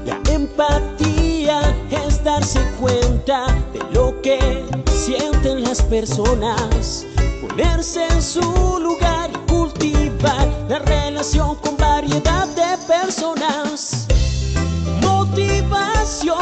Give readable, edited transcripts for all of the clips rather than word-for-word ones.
La empatía es darse cuenta de lo que sienten las personas, ponerse en su lugar y cultivar la relación con variedad de personas. Motivación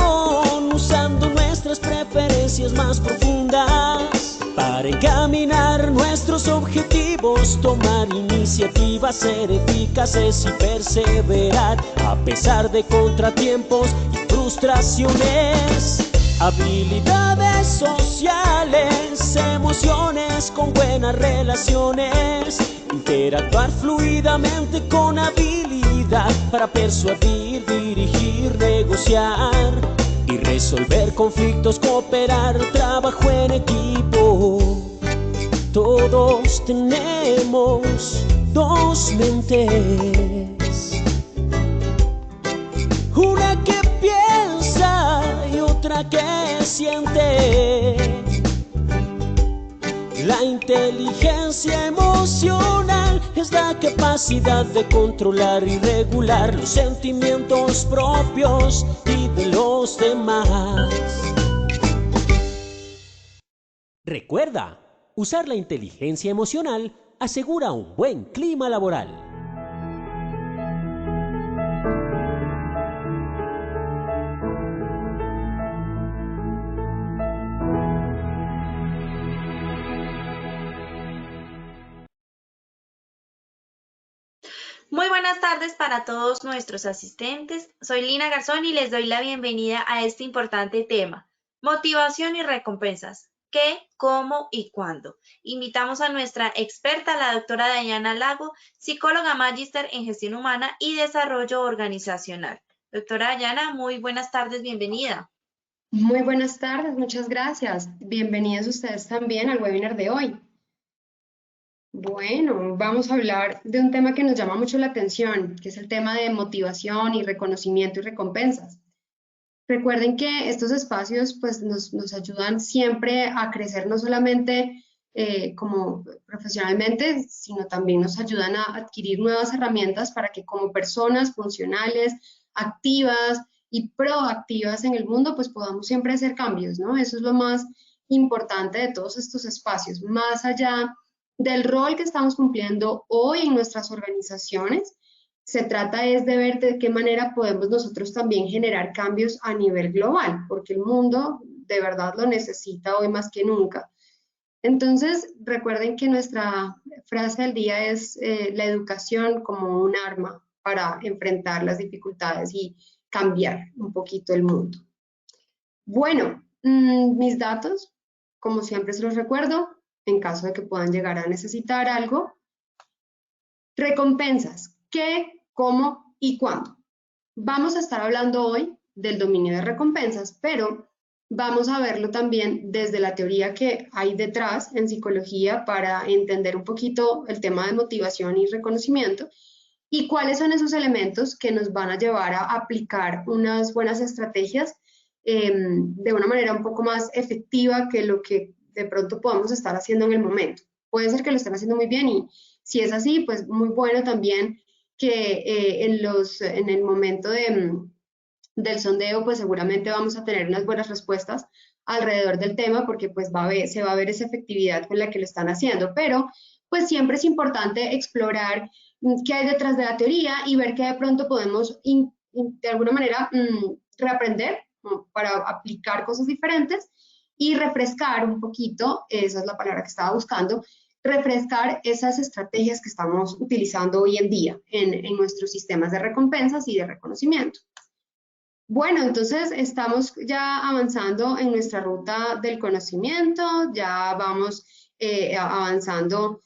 usando nuestras preferencias más profundas para encaminar nuestros objetivos, tomar iniciativas, ser eficaces y perseverar a pesar de contratiempos y frustraciones. Habilidades sociales, emociones con buenas relaciones, interactuar fluidamente con habilidad para persuadir, dirigir, negociar y resolver conflictos, cooperar, trabajo en equipo. Todos tenemos dos mentes, una que piensa y otra que siente. La inteligencia emocional es la capacidad de controlar y regular los sentimientos propios y de los demás. Recuerda, usar la inteligencia emocional asegura un buen clima laboral. Muy buenas tardes para todos nuestros asistentes. Soy Lina Garzón y les doy la bienvenida a este importante tema, motivación y recompensas. ¿Qué, cómo y cuándo? Invitamos a nuestra experta, la doctora Dayana Lago, psicóloga magíster en gestión humana y desarrollo organizacional. Doctora Dayana, muy buenas tardes, bienvenida. Muy buenas tardes, muchas gracias. Bienvenidos ustedes también al webinar de hoy. Bueno, vamos a hablar de un tema que nos llama mucho la atención, que es el tema de motivación y reconocimiento y recompensas. Recuerden que estos espacios pues, nos ayudan siempre a crecer no solamente como profesionalmente, sino también nos ayudan a adquirir nuevas herramientas para que como personas funcionales, activas y proactivas en el mundo, pues podamos siempre hacer cambios, ¿no? Eso es lo más importante de todos estos espacios, más allá del rol que estamos cumpliendo hoy en nuestras organizaciones. Se trata es de ver de qué manera podemos nosotros también generar cambios a nivel global, porque el mundo de verdad lo necesita hoy más que nunca. Entonces, recuerden que nuestra frase del día es la educación como un arma para enfrentar las dificultades y cambiar un poquito el mundo. Bueno, mis datos, como siempre se los recuerdo, en caso de que puedan llegar a necesitar algo. Recompensas, ¿qué, cómo y cuándo? Vamos a estar hablando hoy del dominio de recompensas, pero vamos a verlo también desde la teoría que hay detrás en psicología para entender un poquito el tema de motivación y reconocimiento y cuáles son esos elementos que nos van a llevar a aplicar unas buenas estrategias de una manera un poco más efectiva que lo que de pronto podamos estar haciendo en el momento. Puede ser que lo estén haciendo muy bien y si es así, pues muy bueno también que en el momento del sondeo, pues seguramente vamos a tener unas buenas respuestas alrededor del tema porque pues se va a ver esa efectividad con la que lo están haciendo, pero pues siempre es importante explorar qué hay detrás de la teoría y ver qué de pronto podemos de alguna manera reaprender para aplicar cosas diferentes y refrescar un poquito, esa es la palabra que estaba buscando, refrescar esas estrategias que estamos utilizando hoy en día en nuestros sistemas de recompensas y de reconocimiento. Bueno, entonces estamos ya avanzando en nuestra ruta del conocimiento, ya vamos avanzando,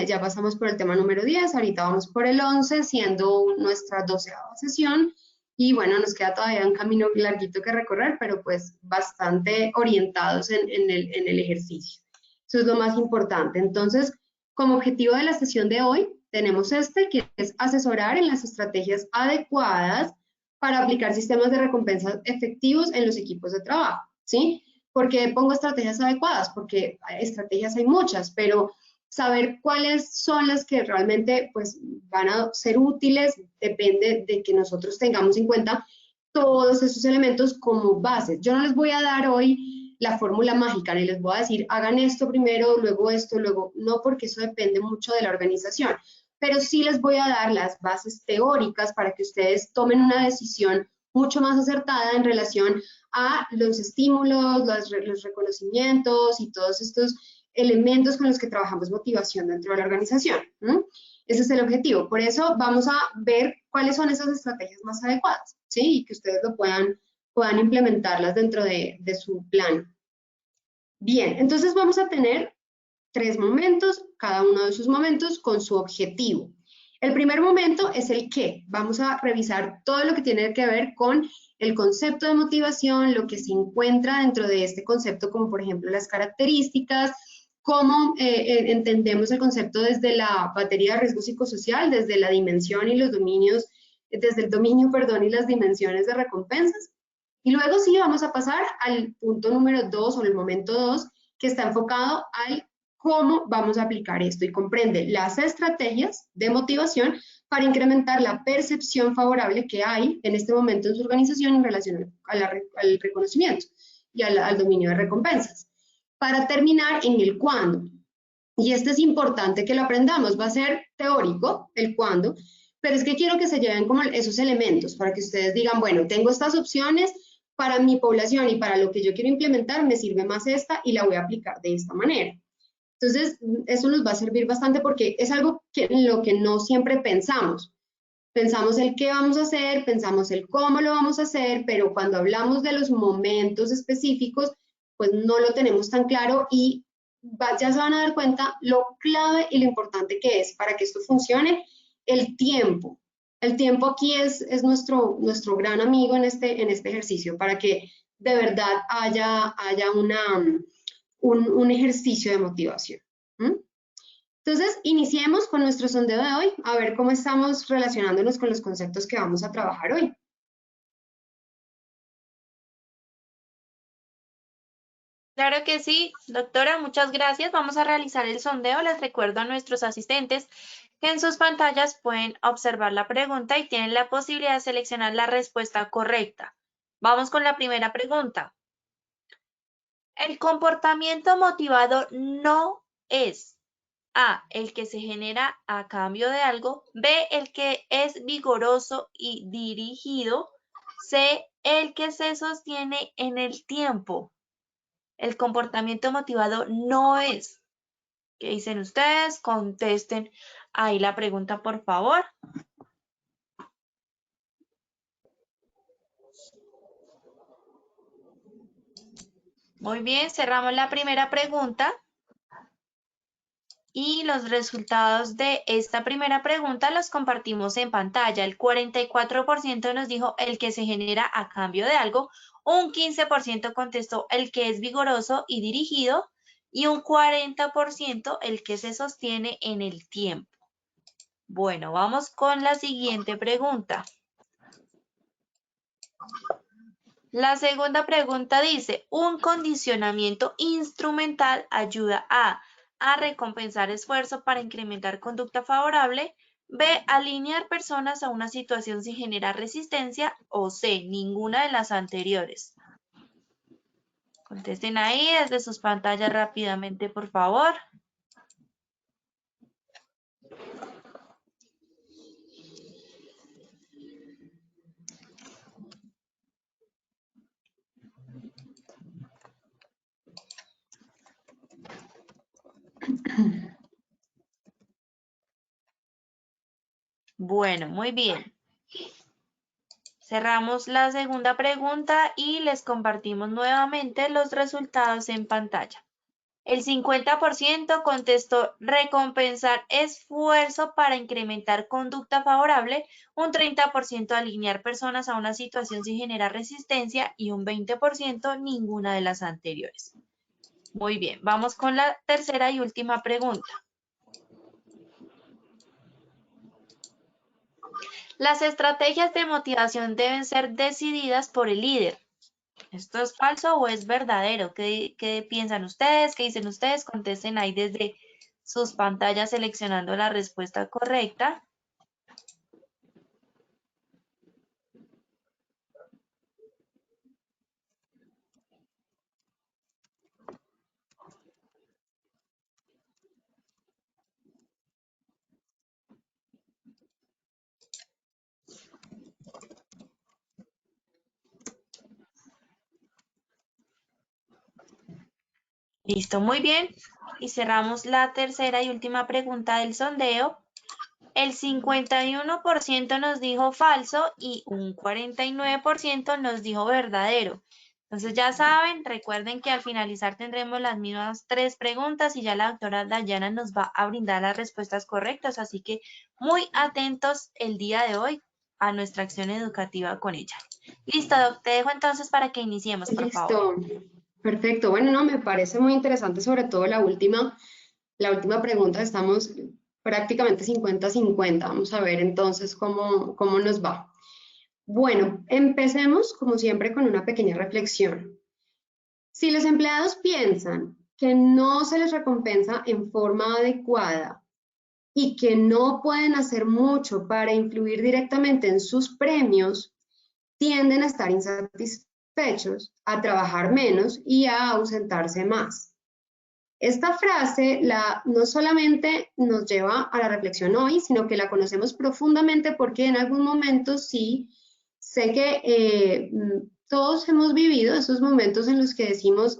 ya pasamos por el tema número 10, ahorita vamos por el 11, siendo nuestra 12ª sesión, y bueno, nos queda todavía un camino larguito que recorrer, pero pues bastante orientados en el ejercicio. Eso es lo más importante. Entonces, como objetivo de la sesión de hoy, tenemos que es asesorar en las estrategias adecuadas para aplicar sistemas de recompensas efectivos en los equipos de trabajo, ¿sí? ¿Por qué pongo estrategias adecuadas? Porque estrategias hay muchas, pero saber cuáles son las que realmente pues, van a ser útiles depende de que nosotros tengamos en cuenta todos esos elementos como bases. Yo no les voy a dar hoy la fórmula mágica, ni les voy a decir, hagan esto primero, luego, no, porque eso depende mucho de la organización, pero sí les voy a dar las bases teóricas para que ustedes tomen una decisión mucho más acertada en relación a los estímulos, los reconocimientos y todos estos elementos con los que trabajamos motivación dentro de la organización. Ese es el objetivo. Por eso vamos a ver cuáles son esas estrategias más adecuadas, ¿sí? Y que ustedes lo puedan implementarlas dentro de su plan. Bien, entonces vamos a tener 3 momentos, cada uno de esos momentos con su objetivo. El primer momento es el qué. Vamos a revisar todo lo que tiene que ver con el concepto de motivación, lo que se encuentra dentro de este concepto, como por ejemplo las características, cómo entendemos el concepto desde la batería de riesgo psicosocial, desde la dimensión y los dominios, desde el dominio, perdón, y las dimensiones de recompensas. Y luego sí vamos a pasar al punto número 2 o el momento 2, que está enfocado al cómo vamos a aplicar esto y comprende las estrategias de motivación para incrementar la percepción favorable que hay en este momento en su organización en relación al reconocimiento y al dominio de recompensas. Para terminar en el cuándo. Y este es importante que lo aprendamos, va a ser teórico el cuándo, pero es que quiero que se lleven como esos elementos para que ustedes digan, bueno, tengo estas opciones para mi población y para lo que yo quiero implementar me sirve más esta y la voy a aplicar de esta manera. Entonces, eso nos va a servir bastante porque es algo en lo que no siempre pensamos. Pensamos el qué vamos a hacer, pensamos el cómo lo vamos a hacer, pero cuando hablamos de los momentos específicos, pues no lo tenemos tan claro y ya se van a dar cuenta lo clave y lo importante que es para que esto funcione, el tiempo. El tiempo aquí es nuestro gran amigo en este ejercicio para que de verdad haya un ejercicio de motivación. Entonces, iniciemos con nuestro sondeo de hoy, a ver cómo estamos relacionándonos con los conceptos que vamos a trabajar hoy. Claro que sí, doctora, muchas gracias. Vamos a realizar el sondeo. Les recuerdo a nuestros asistentes que en sus pantallas pueden observar la pregunta y tienen la posibilidad de seleccionar la respuesta correcta. Vamos con la primera pregunta. El comportamiento motivado no es A, el que se genera a cambio de algo, B, el que es vigoroso y dirigido, C, el que se sostiene en el tiempo. El comportamiento motivado no es. ¿Qué dicen ustedes? Contesten ahí la pregunta, por favor. Muy bien, cerramos la primera pregunta. Y los resultados de esta primera pregunta los compartimos en pantalla. El 44% nos dijo el que se genera a cambio de algo, un 15% contestó el que es vigoroso y dirigido y un 40% el que se sostiene en el tiempo. Bueno, vamos con la siguiente pregunta. La segunda pregunta dice, un condicionamiento instrumental ayuda a recompensar esfuerzo para incrementar conducta favorable, B, alinear personas a una situación sin generar resistencia, o C, ninguna de las anteriores. Contesten ahí desde sus pantallas rápidamente, por favor. Bueno, muy bien. Cerramos la segunda pregunta y les compartimos nuevamente los resultados en pantalla. El 50% contestó recompensar esfuerzo para incrementar conducta favorable, un 30% alinear personas a una situación sin generar resistencia y un 20% ninguna de las anteriores. Muy bien, vamos con la tercera y última pregunta. Las estrategias de motivación deben ser decididas por el líder. ¿Esto es falso o es verdadero? ¿Qué piensan ustedes? ¿Qué dicen ustedes? Contesten ahí desde sus pantallas seleccionando la respuesta correcta. Listo, muy bien. Y cerramos la tercera y última pregunta del sondeo. El 51% nos dijo falso y un 49% nos dijo verdadero. Entonces ya saben, recuerden que al finalizar tendremos las mismas 3 preguntas y ya la doctora Dayana nos va a brindar las respuestas correctas. Así que muy atentos el día de hoy a nuestra acción educativa con ella. Listo, Doc, te dejo entonces para que iniciemos, por favor. Listo, perfecto. Bueno, no, me parece muy interesante, sobre todo la última pregunta. Estamos prácticamente 50-50. Vamos a ver entonces cómo nos va. Bueno, empecemos como siempre con una pequeña reflexión. Si los empleados piensan que no se les recompensa en forma adecuada y que no pueden hacer mucho para influir directamente en sus premios, tienden a estar insatisfechos, a trabajar menos y a ausentarse más. Esta frase no solamente nos lleva a la reflexión hoy, sino que la conocemos profundamente porque en algún momento sí sé que todos hemos vivido esos momentos en los que decimos,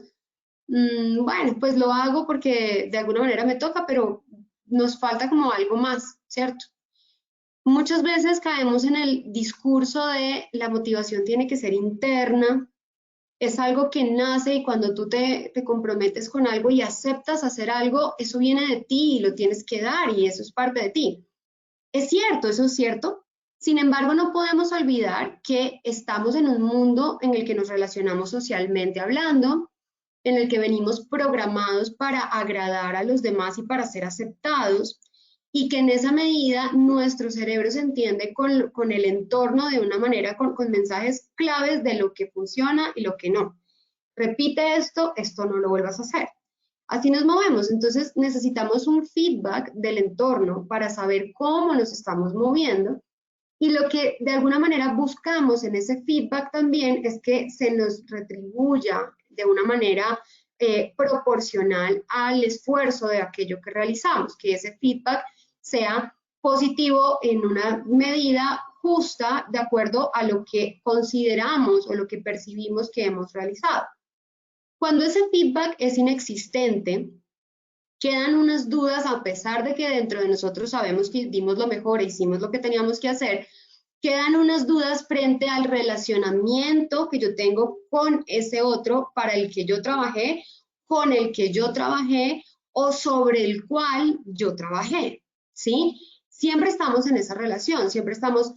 bueno, pues lo hago porque de alguna manera me toca, pero nos falta como algo más, ¿cierto? Muchas veces caemos en el discurso de la motivación tiene que ser interna, es algo que nace y cuando tú te comprometes con algo y aceptas hacer algo, eso viene de ti y lo tienes que dar y eso es parte de ti. Es cierto, eso es cierto. Sin embargo, no podemos olvidar que estamos en un mundo en el que nos relacionamos socialmente hablando, en el que venimos programados para agradar a los demás y para ser aceptados, y que en esa medida nuestro cerebro se entiende con el entorno de una manera, con mensajes claves de lo que funciona y lo que no. Repite esto no lo vuelvas a hacer. Así nos movemos, entonces necesitamos un feedback del entorno para saber cómo nos estamos moviendo y lo que de alguna manera buscamos en ese feedback también es que se nos retribuya de una manera proporcional al esfuerzo de aquello que realizamos, que ese feedback sea positivo en una medida justa de acuerdo a lo que consideramos o lo que percibimos que hemos realizado. Cuando ese feedback es inexistente, quedan unas dudas a pesar de que dentro de nosotros sabemos que dimos lo mejor e hicimos lo que teníamos que hacer, quedan unas dudas frente al relacionamiento que yo tengo con ese otro para el que yo trabajé, con el que yo trabajé o sobre el cual yo trabajé, ¿sí? Siempre estamos en esa relación, siempre estamos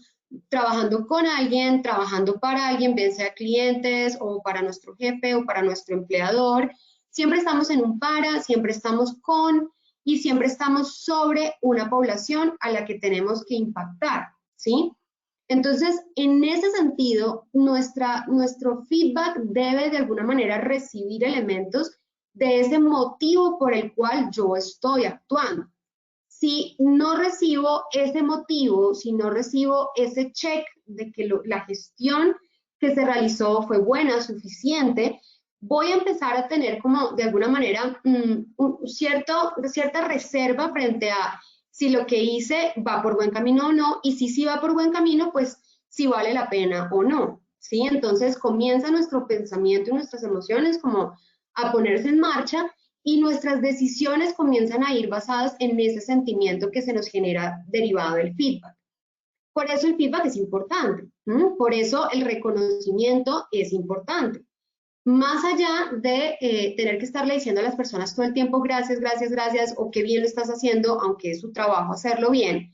trabajando con alguien, trabajando para alguien, bien sea clientes o para nuestro jefe o para nuestro empleador. Siempre estamos en un para, siempre estamos con y siempre estamos sobre una población a la que tenemos que impactar, ¿sí? Entonces, en ese sentido, nuestro feedback debe de alguna manera recibir elementos de ese motivo por el cual yo estoy actuando. Si no recibo ese motivo, si no recibo ese check de que la gestión que se realizó fue buena, suficiente, voy a empezar a tener como de alguna manera cierta reserva frente a si lo que hice va por buen camino o no, y si sí va por buen camino, pues si vale la pena o no, ¿sí? Entonces comienza nuestro pensamiento y nuestras emociones como a ponerse en marcha y nuestras decisiones comienzan a ir basadas en ese sentimiento que se nos genera derivado del feedback. Por eso el feedback es importante, por eso el reconocimiento es importante. Más allá de tener que estarle diciendo a las personas todo el tiempo gracias, gracias, gracias, o qué bien lo estás haciendo, aunque es su trabajo hacerlo bien,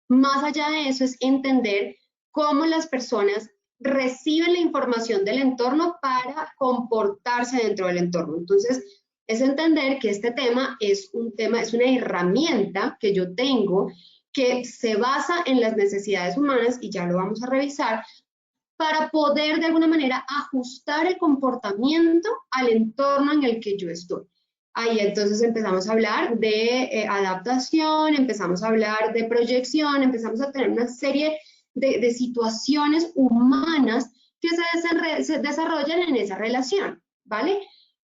más allá de eso es entender cómo las personas reciben la información del entorno para comportarse dentro del entorno. Entonces, es entender que este tema es una herramienta que yo tengo que se basa en las necesidades humanas, y ya lo vamos a revisar, para poder de alguna manera ajustar el comportamiento al entorno en el que yo estoy. Ahí entonces empezamos a hablar de adaptación, empezamos a hablar de proyección, empezamos a tener una serie de situaciones humanas que se desarrollan en esa relación, ¿vale?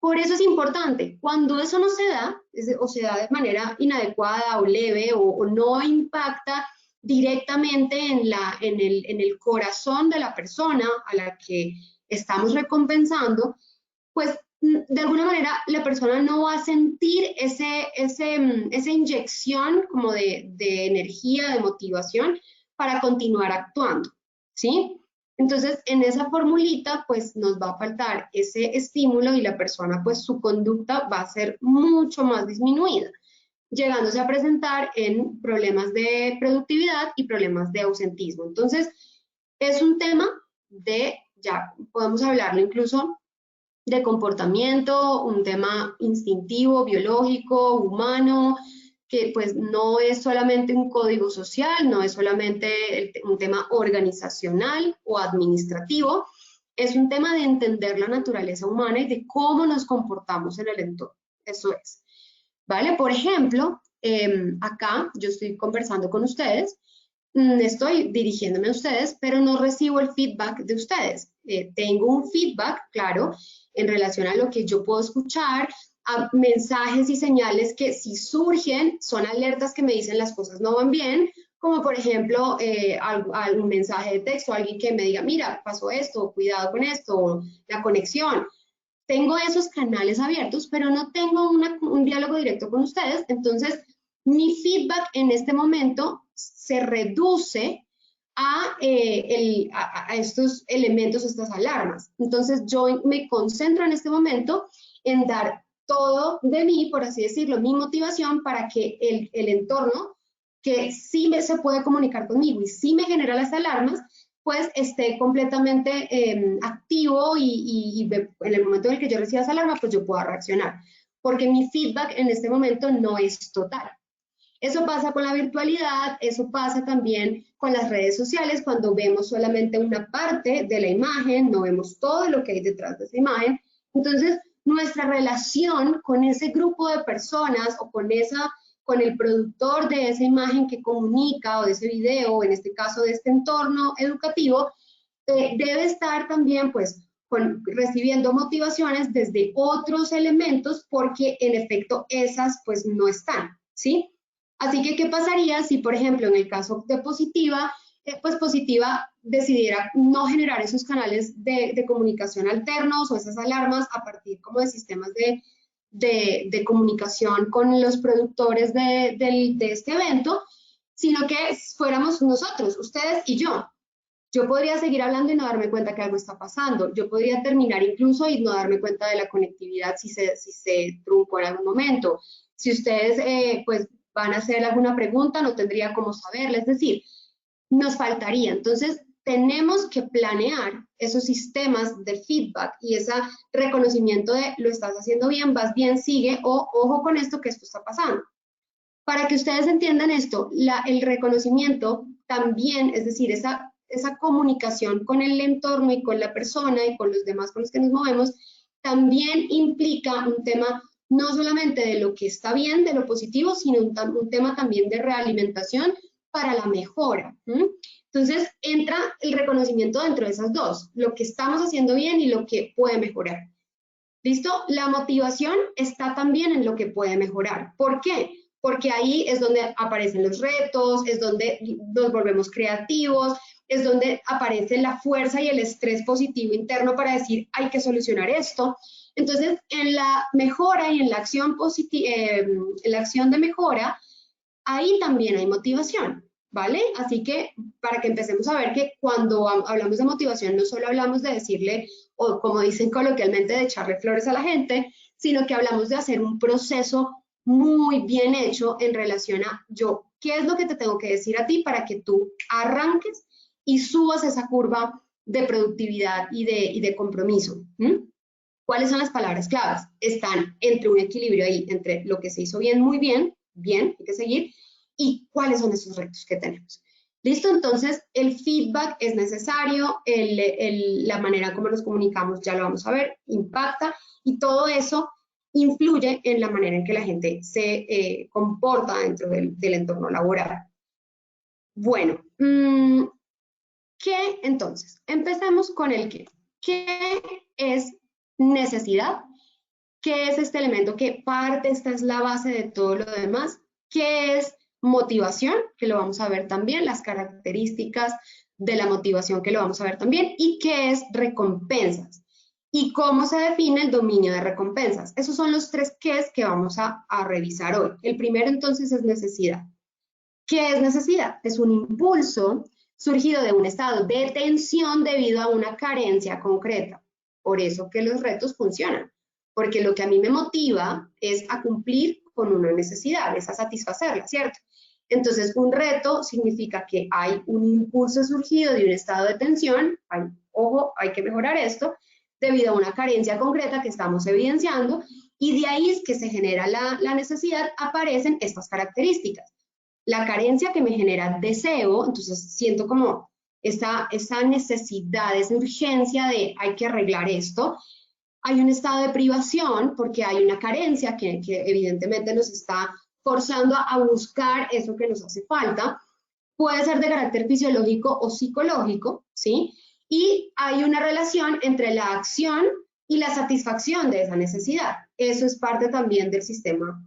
Por eso es importante, cuando eso no se da, o se da de manera inadecuada o leve o no impacta directamente en el corazón de la persona a la que estamos recompensando, pues de alguna manera la persona no va a sentir esa inyección como de energía, de motivación para continuar actuando, ¿sí? Entonces, en esa formulita, pues nos va a faltar ese estímulo y la persona, pues su conducta va a ser mucho más disminuida, llegándose a presentar en problemas de productividad y problemas de ausentismo. Entonces, es un tema de, ya podemos hablarlo incluso de comportamiento, un tema instintivo, biológico, humano, que pues no es solamente un código social, no es solamente un tema organizacional o administrativo, es un tema de entender la naturaleza humana y de cómo nos comportamos en el entorno. Eso es. ¿Vale? Por ejemplo, acá yo estoy conversando con ustedes, estoy dirigiéndome a ustedes, pero no recibo el feedback de ustedes. Tengo un feedback, claro, en relación a lo que yo puedo escuchar, a mensajes y señales que si surgen son alertas que me dicen las cosas no van bien, como por ejemplo algún mensaje de texto, alguien que me diga, mira, pasó esto, cuidado con esto, la conexión. Tengo esos canales abiertos, pero no tengo un diálogo directo con ustedes, entonces mi feedback en este momento se reduce a estos elementos, estas alarmas. Entonces yo me concentro en este momento en dar todo de mí, por así decirlo, mi motivación para que el entorno, que sí se puede comunicar conmigo y sí me genera las alarmas, pues esté completamente activo y en el momento en el que yo reciba esa alarma, pues yo pueda reaccionar. Porque mi feedback en este momento no es total. Eso pasa con la virtualidad, eso pasa también con las redes sociales, cuando vemos solamente una parte de la imagen, no vemos todo lo que hay detrás de esa imagen. Entonces, nuestra relación con ese grupo de personas o con el productor de esa imagen que comunica o de ese video, o en este caso de este entorno educativo, debe estar también pues recibiendo motivaciones desde otros elementos porque en efecto esas pues no están, ¿sí? Así que, ¿qué pasaría si, por ejemplo, en el caso de Positiva, pues Positiva decidiera no generar esos canales de comunicación alternos o esas alarmas a partir como de sistemas de comunicación con los productores de este evento, sino que fuéramos nosotros, ustedes y yo? Yo podría seguir hablando y no darme cuenta que algo está pasando. Yo podría terminar incluso y no darme cuenta de la conectividad si se truncó en algún momento. Si ustedes pues van a hacer alguna pregunta, no tendría cómo saberla. Es decir, nos faltaría. Entonces, tenemos que planear esos sistemas de feedback y ese reconocimiento de lo estás haciendo bien, vas bien, sigue, o ojo con esto que esto está pasando. Para que ustedes entiendan esto, el reconocimiento también, es decir, esa comunicación con el entorno y con la persona y con los demás con los que nos movemos, también implica un tema no solamente de lo que está bien, de lo positivo, sino un tema también de realimentación para la mejora. Entonces, entra el reconocimiento dentro de esas dos, lo que estamos haciendo bien y lo que puede mejorar. ¿Listo? La motivación está también en lo que puede mejorar. ¿Por qué? Porque ahí es donde aparecen los retos, es donde nos volvemos creativos, es donde aparece la fuerza y el estrés positivo interno para decir, hay que solucionar esto. Entonces, en la mejora y en la acción de mejora, ahí también hay motivación, ¿vale? Así que para que empecemos a ver que cuando hablamos de motivación, no solo hablamos de decirle, o como dicen coloquialmente, de echarle flores a la gente, sino que hablamos de hacer un proceso muy bien hecho en relación a yo, ¿qué es lo que te tengo que decir a ti para que tú arranques y subas esa curva de productividad y de compromiso? ¿Cuáles son las palabras claves? Están entre un equilibrio ahí, entre lo que se hizo bien, muy bien, bien, hay que seguir, y cuáles son esos retos que tenemos. ¿Listo? Entonces, el feedback es necesario, la manera como nos comunicamos, ya lo vamos a ver, impacta, y todo eso influye en la manera en que la gente se comporta dentro del entorno laboral. Bueno, ¿qué entonces? Empecemos con el qué. ¿Qué es necesidad? ¿Qué es este elemento que parte? Esta es la base de todo lo demás. ¿Qué es motivación? Que lo vamos a ver también, las características de la motivación que lo vamos a ver también. ¿Y qué es recompensas? y cómo se define el dominio de recompensas. Esos son los 3 qués que vamos a revisar hoy. El primero entonces es necesidad. ¿Qué es necesidad? Es un impulso surgido de un estado de tensión debido a una carencia concreta. Por eso que los retos funcionan, porque lo que a mí me motiva es a cumplir con una necesidad, es a satisfacerla, ¿cierto? Entonces, un reto significa que hay un impulso surgido de un estado de tensión, ojo, hay que mejorar esto, debido a una carencia concreta que estamos evidenciando, y de ahí es que se genera la necesidad, aparecen estas características. La carencia que me genera deseo, entonces siento como esa necesidad, esa urgencia de hay que arreglar esto. Hay un estado de privación porque hay una carencia que evidentemente nos está forzando a buscar eso que nos hace falta. Puede ser de carácter fisiológico o psicológico, ¿sí? Y hay una relación entre la acción y la satisfacción de esa necesidad. Eso es parte también del sistema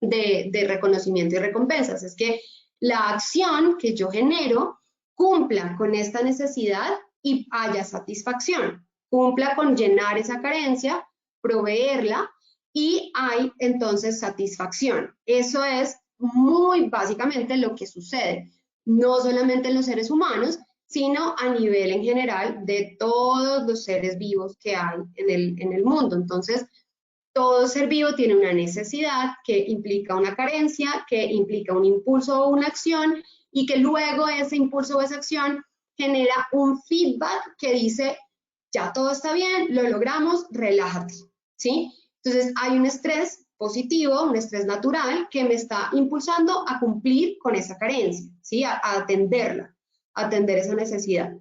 de reconocimiento y recompensas. Es que la acción que yo genero cumpla con esta necesidad y haya satisfacción. Cumpla con llenar esa carencia, proveerla y hay entonces satisfacción. Eso es muy básicamente lo que sucede, no solamente en los seres humanos, sino a nivel en general de todos los seres vivos que hay en el mundo. Entonces, todo ser vivo tiene una necesidad que implica una carencia, que implica un impulso o una acción, y que luego ese impulso o esa acción genera un feedback que dice, ya todo está bien, lo logramos, relájate, ¿sí? Entonces hay un estrés positivo, un estrés natural que me está impulsando a cumplir con esa carencia, ¿sí? A atenderla, a atender esa necesidad.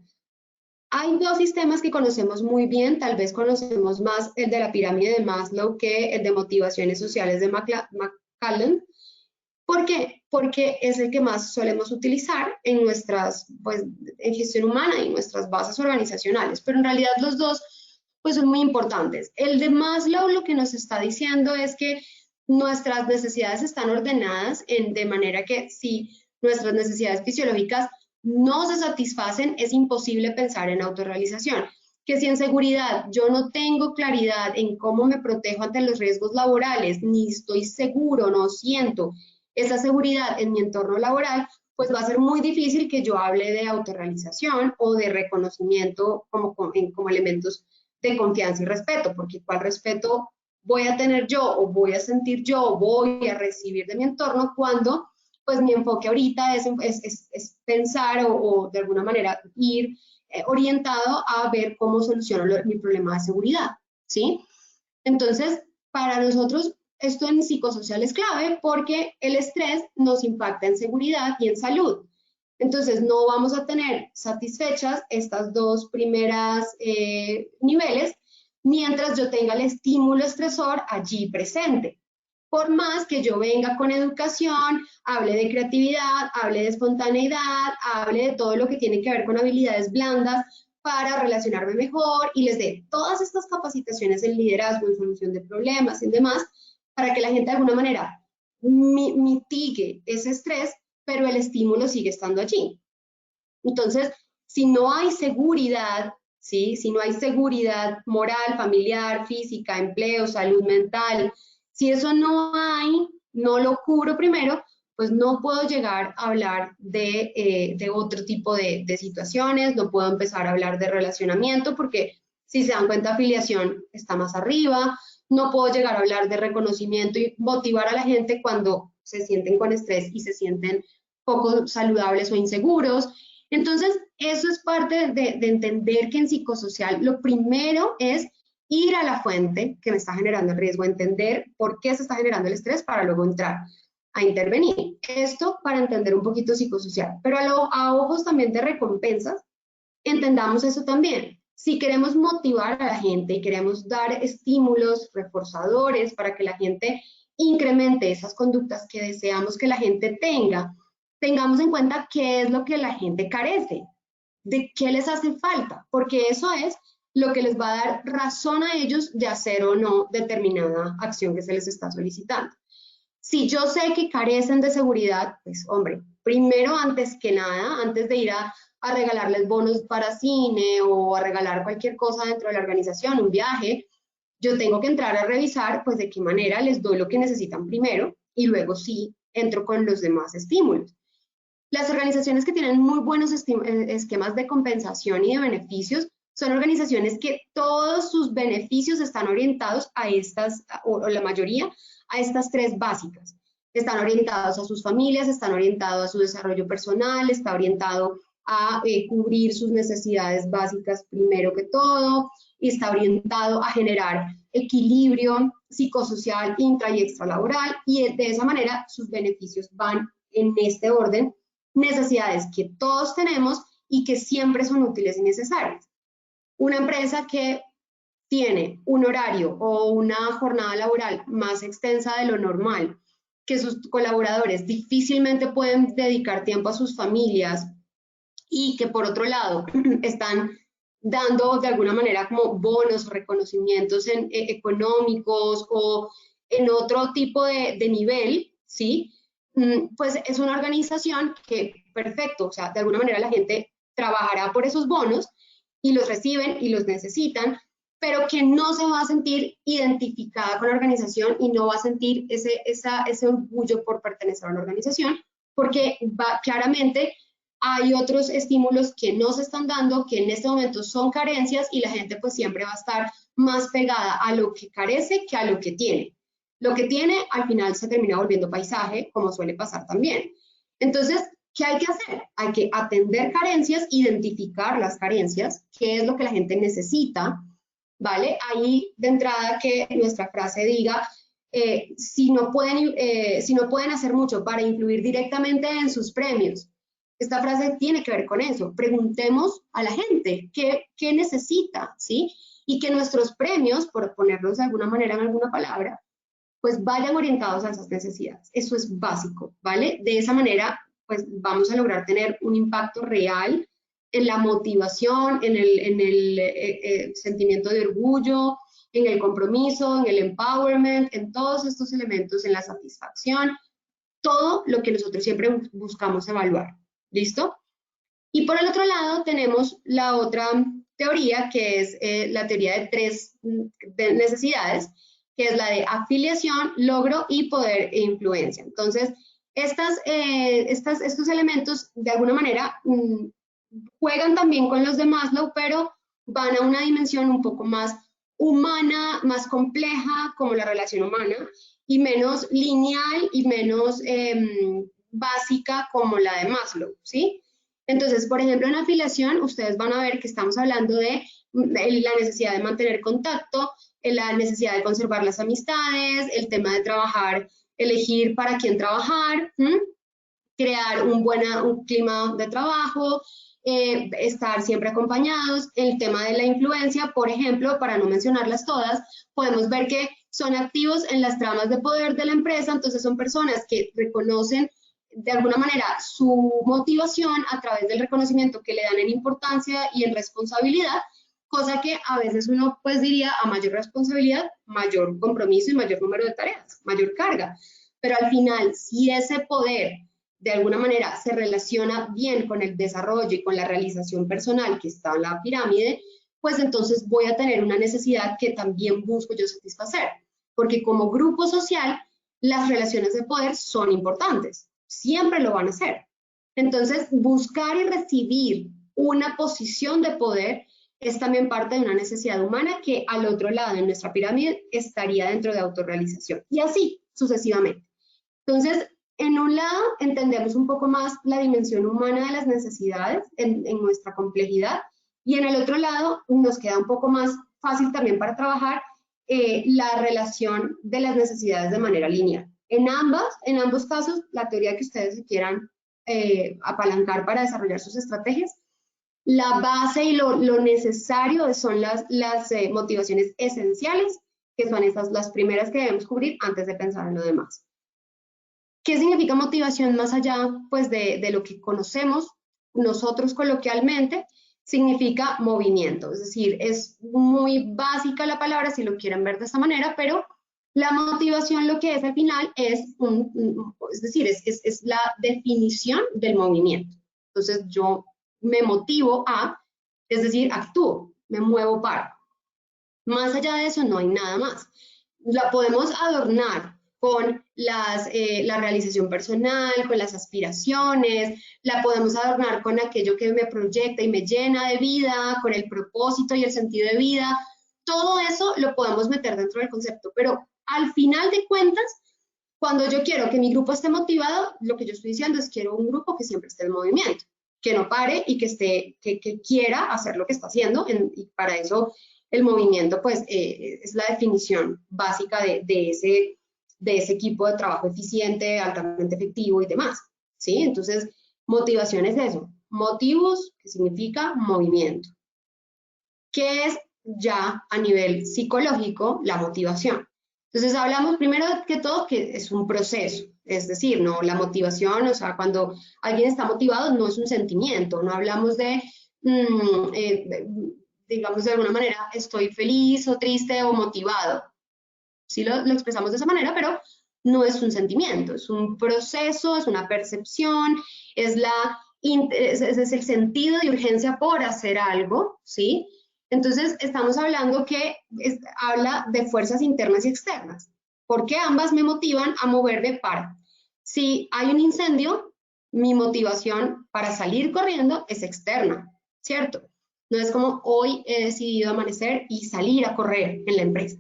Hay 2 sistemas que conocemos muy bien, tal vez conocemos más el de la pirámide de Maslow que el de motivaciones sociales de McClelland. ¿Por qué? Porque es el que más solemos utilizar en nuestras, pues, en gestión humana y en nuestras bases organizacionales, pero en realidad los 2, pues, son muy importantes. El de Maslow lo que nos está diciendo es que nuestras necesidades están ordenadas de manera que si nuestras necesidades fisiológicas no se satisfacen, es imposible pensar en autorrealización. Que si en seguridad yo no tengo claridad en cómo me protejo ante los riesgos laborales, ni estoy seguro, no siento esa seguridad en mi entorno laboral, pues va a ser muy difícil que yo hable de autorrealización o de reconocimiento como elementos de confianza y respeto, porque ¿cuál respeto voy a tener yo o voy a sentir yo o voy a recibir de mi entorno cuando pues mi enfoque ahorita es pensar o de alguna manera ir orientado a ver cómo soluciono mi problema de seguridad, ¿sí? Entonces, para nosotros esto en psicosocial es clave porque el estrés nos impacta en seguridad y en salud. Entonces, no vamos a tener satisfechas estas 2 primeras niveles mientras yo tenga el estímulo estresor allí presente. Por más que yo venga con educación, hable de creatividad, hable de espontaneidad, hable de todo lo que tiene que ver con habilidades blandas para relacionarme mejor y les dé todas estas capacitaciones en liderazgo, en solución de problemas y demás, para que la gente de alguna manera mitigue ese estrés, pero el estímulo sigue estando allí. Entonces, si no hay seguridad, ¿sí? Si no hay seguridad moral, familiar, física, empleo, salud mental, si eso no hay, no lo cubro primero, pues no puedo llegar a hablar de otro tipo de situaciones, no puedo empezar a hablar de relacionamiento, porque si se dan cuenta, afiliación está más arriba, no puedo llegar a hablar de reconocimiento y motivar a la gente cuando se sienten con estrés y se sienten poco saludables o inseguros. Entonces, eso es parte de entender que en psicosocial lo primero es ir a la fuente que me está generando el riesgo, entender por qué se está generando el estrés para luego entrar a intervenir. Esto para entender un poquito psicosocial, pero a ojos también de recompensas, entendamos eso también. Si queremos motivar a la gente y queremos dar estímulos reforzadores para que la gente incremente esas conductas que deseamos que la gente tenga, tengamos en cuenta qué es lo que la gente carece, de qué les hace falta, porque eso es lo que les va a dar razón a ellos de hacer o no determinada acción que se les está solicitando. Si yo sé que carecen de seguridad, pues hombre, primero, antes que nada, antes de ir a a regalarles bonos para cine o a regalar cualquier cosa dentro de la organización, un viaje, yo tengo que entrar a revisar pues de qué manera les doy lo que necesitan primero y luego sí entro con los demás estímulos. Las organizaciones que tienen muy buenos esquemas de compensación y de beneficios son organizaciones que todos sus beneficios están orientados a estas, o la mayoría, a estas tres básicas. Están orientados a sus familias, están orientados a su desarrollo personal, está orientado a cubrir sus necesidades básicas primero que todo, y está orientado a generar equilibrio psicosocial, intra y extralaboral, y de esa manera sus beneficios van en este orden, necesidades que todos tenemos y que siempre son útiles y necesarias. Una empresa que tiene un horario o una jornada laboral más extensa de lo normal, que sus colaboradores difícilmente pueden dedicar tiempo a sus familias y que por otro lado están dando de alguna manera como bonos o reconocimientos económicos o en otro tipo de nivel, ¿sí? Pues es una organización que, perfecto, o sea, de alguna manera la gente trabajará por esos bonos y los reciben y los necesitan, pero que no se va a sentir identificada con la organización y no va a sentir ese orgullo por pertenecer a una organización, porque claramente hay otros estímulos que no se están dando, que en este momento son carencias y la gente pues siempre va a estar más pegada a lo que carece que a lo que tiene. Lo que tiene al final se termina volviendo paisaje, como suele pasar también. Entonces, ¿qué hay que hacer? Hay que atender carencias, identificar las carencias, qué es lo que la gente necesita, ¿vale? Ahí de entrada que nuestra frase diga, si no pueden hacer mucho para influir directamente en sus premios. Esta frase tiene que ver con eso. Preguntemos a la gente qué necesita, ¿sí? Y que nuestros premios, por ponerlos de alguna manera en alguna palabra, pues vayan orientados a esas necesidades. Eso es básico, ¿vale? De esa manera, pues vamos a lograr tener un impacto real en la motivación, en el sentimiento de orgullo, en el compromiso, en el empowerment, en todos estos elementos, en la satisfacción, todo lo que nosotros siempre buscamos evaluar. ¿Listo? Y por el otro lado tenemos la otra teoría, que es la teoría de tres necesidades, que es la de afiliación, logro y poder e influencia. Entonces, estos elementos de alguna manera juegan también con los de Maslow, pero van a una dimensión un poco más humana, más compleja, como la relación humana, y menos lineal y menos básica como la de Maslow, ¿sí? Entonces, por ejemplo, en afiliación, ustedes van a ver que estamos hablando de la necesidad de mantener contacto, la necesidad de conservar las amistades, el tema de trabajar, elegir para quién trabajar, crear un clima de trabajo, estar siempre acompañados. El tema de la influencia, por ejemplo, para no mencionarlas todas, podemos ver que son activos en las tramas de poder de la empresa, entonces son personas que reconocen de alguna manera su motivación a través del reconocimiento que le dan en importancia y en responsabilidad, cosa que a veces uno pues diría a mayor responsabilidad, mayor compromiso y mayor número de tareas, mayor carga. Pero al final, si ese poder de alguna manera se relaciona bien con el desarrollo y con la realización personal que está en la pirámide, pues entonces voy a tener una necesidad que también busco yo satisfacer. Porque como grupo social, las relaciones de poder son importantes. Siempre lo van a hacer. Entonces, buscar y recibir una posición de poder es también parte de una necesidad humana que al otro lado de nuestra pirámide estaría dentro de autorrealización. Y así sucesivamente. Entonces, en un lado entendemos un poco más la dimensión humana de las necesidades en nuestra complejidad y en el otro lado nos queda un poco más fácil también para trabajar la relación de las necesidades de manera lineal. En ambos casos, la teoría que ustedes se quieran apalancar para desarrollar sus estrategias, la base y lo necesario son las motivaciones esenciales, que son las primeras que debemos cubrir antes de pensar en lo demás. ¿Qué significa motivación más allá pues, de lo que conocemos nosotros coloquialmente? Significa movimiento, es decir, es muy básica la palabra si lo quieren ver de esta manera, pero la motivación lo que es al final es la definición del movimiento. Entonces yo me motivo a, es decir, actúo, me muevo para. Más allá de eso no hay nada más. La podemos adornar con la realización personal, con las aspiraciones, la podemos adornar con aquello que me proyecta y me llena de vida, con el propósito y el sentido de vida. Todo eso lo podemos meter dentro del concepto, pero al final de cuentas, cuando yo quiero que mi grupo esté motivado, lo que yo estoy diciendo es quiero un grupo que siempre esté en movimiento, que no pare y que quiera hacer lo que está haciendo, y para eso el movimiento pues es la definición básica de ese equipo de trabajo eficiente, altamente efectivo y demás, ¿sí? Entonces, motivación es eso, motivos, que significa movimiento. ¿Qué es ya a nivel psicológico la motivación? Entonces, hablamos primero que todo que es un proceso, es decir, no la motivación, o sea, cuando alguien está motivado no es un sentimiento, no hablamos de digamos de alguna manera, estoy feliz o triste o motivado. Sí lo expresamos de esa manera, pero no es un sentimiento, es un proceso, es una percepción, es el sentido de urgencia por hacer algo, ¿sí? Entonces, estamos hablando que habla de fuerzas internas y externas, porque ambas me motivan a moverme para. Si hay un incendio, mi motivación para salir corriendo es externa, ¿cierto? No es como hoy he decidido amanecer y salir a correr en la empresa.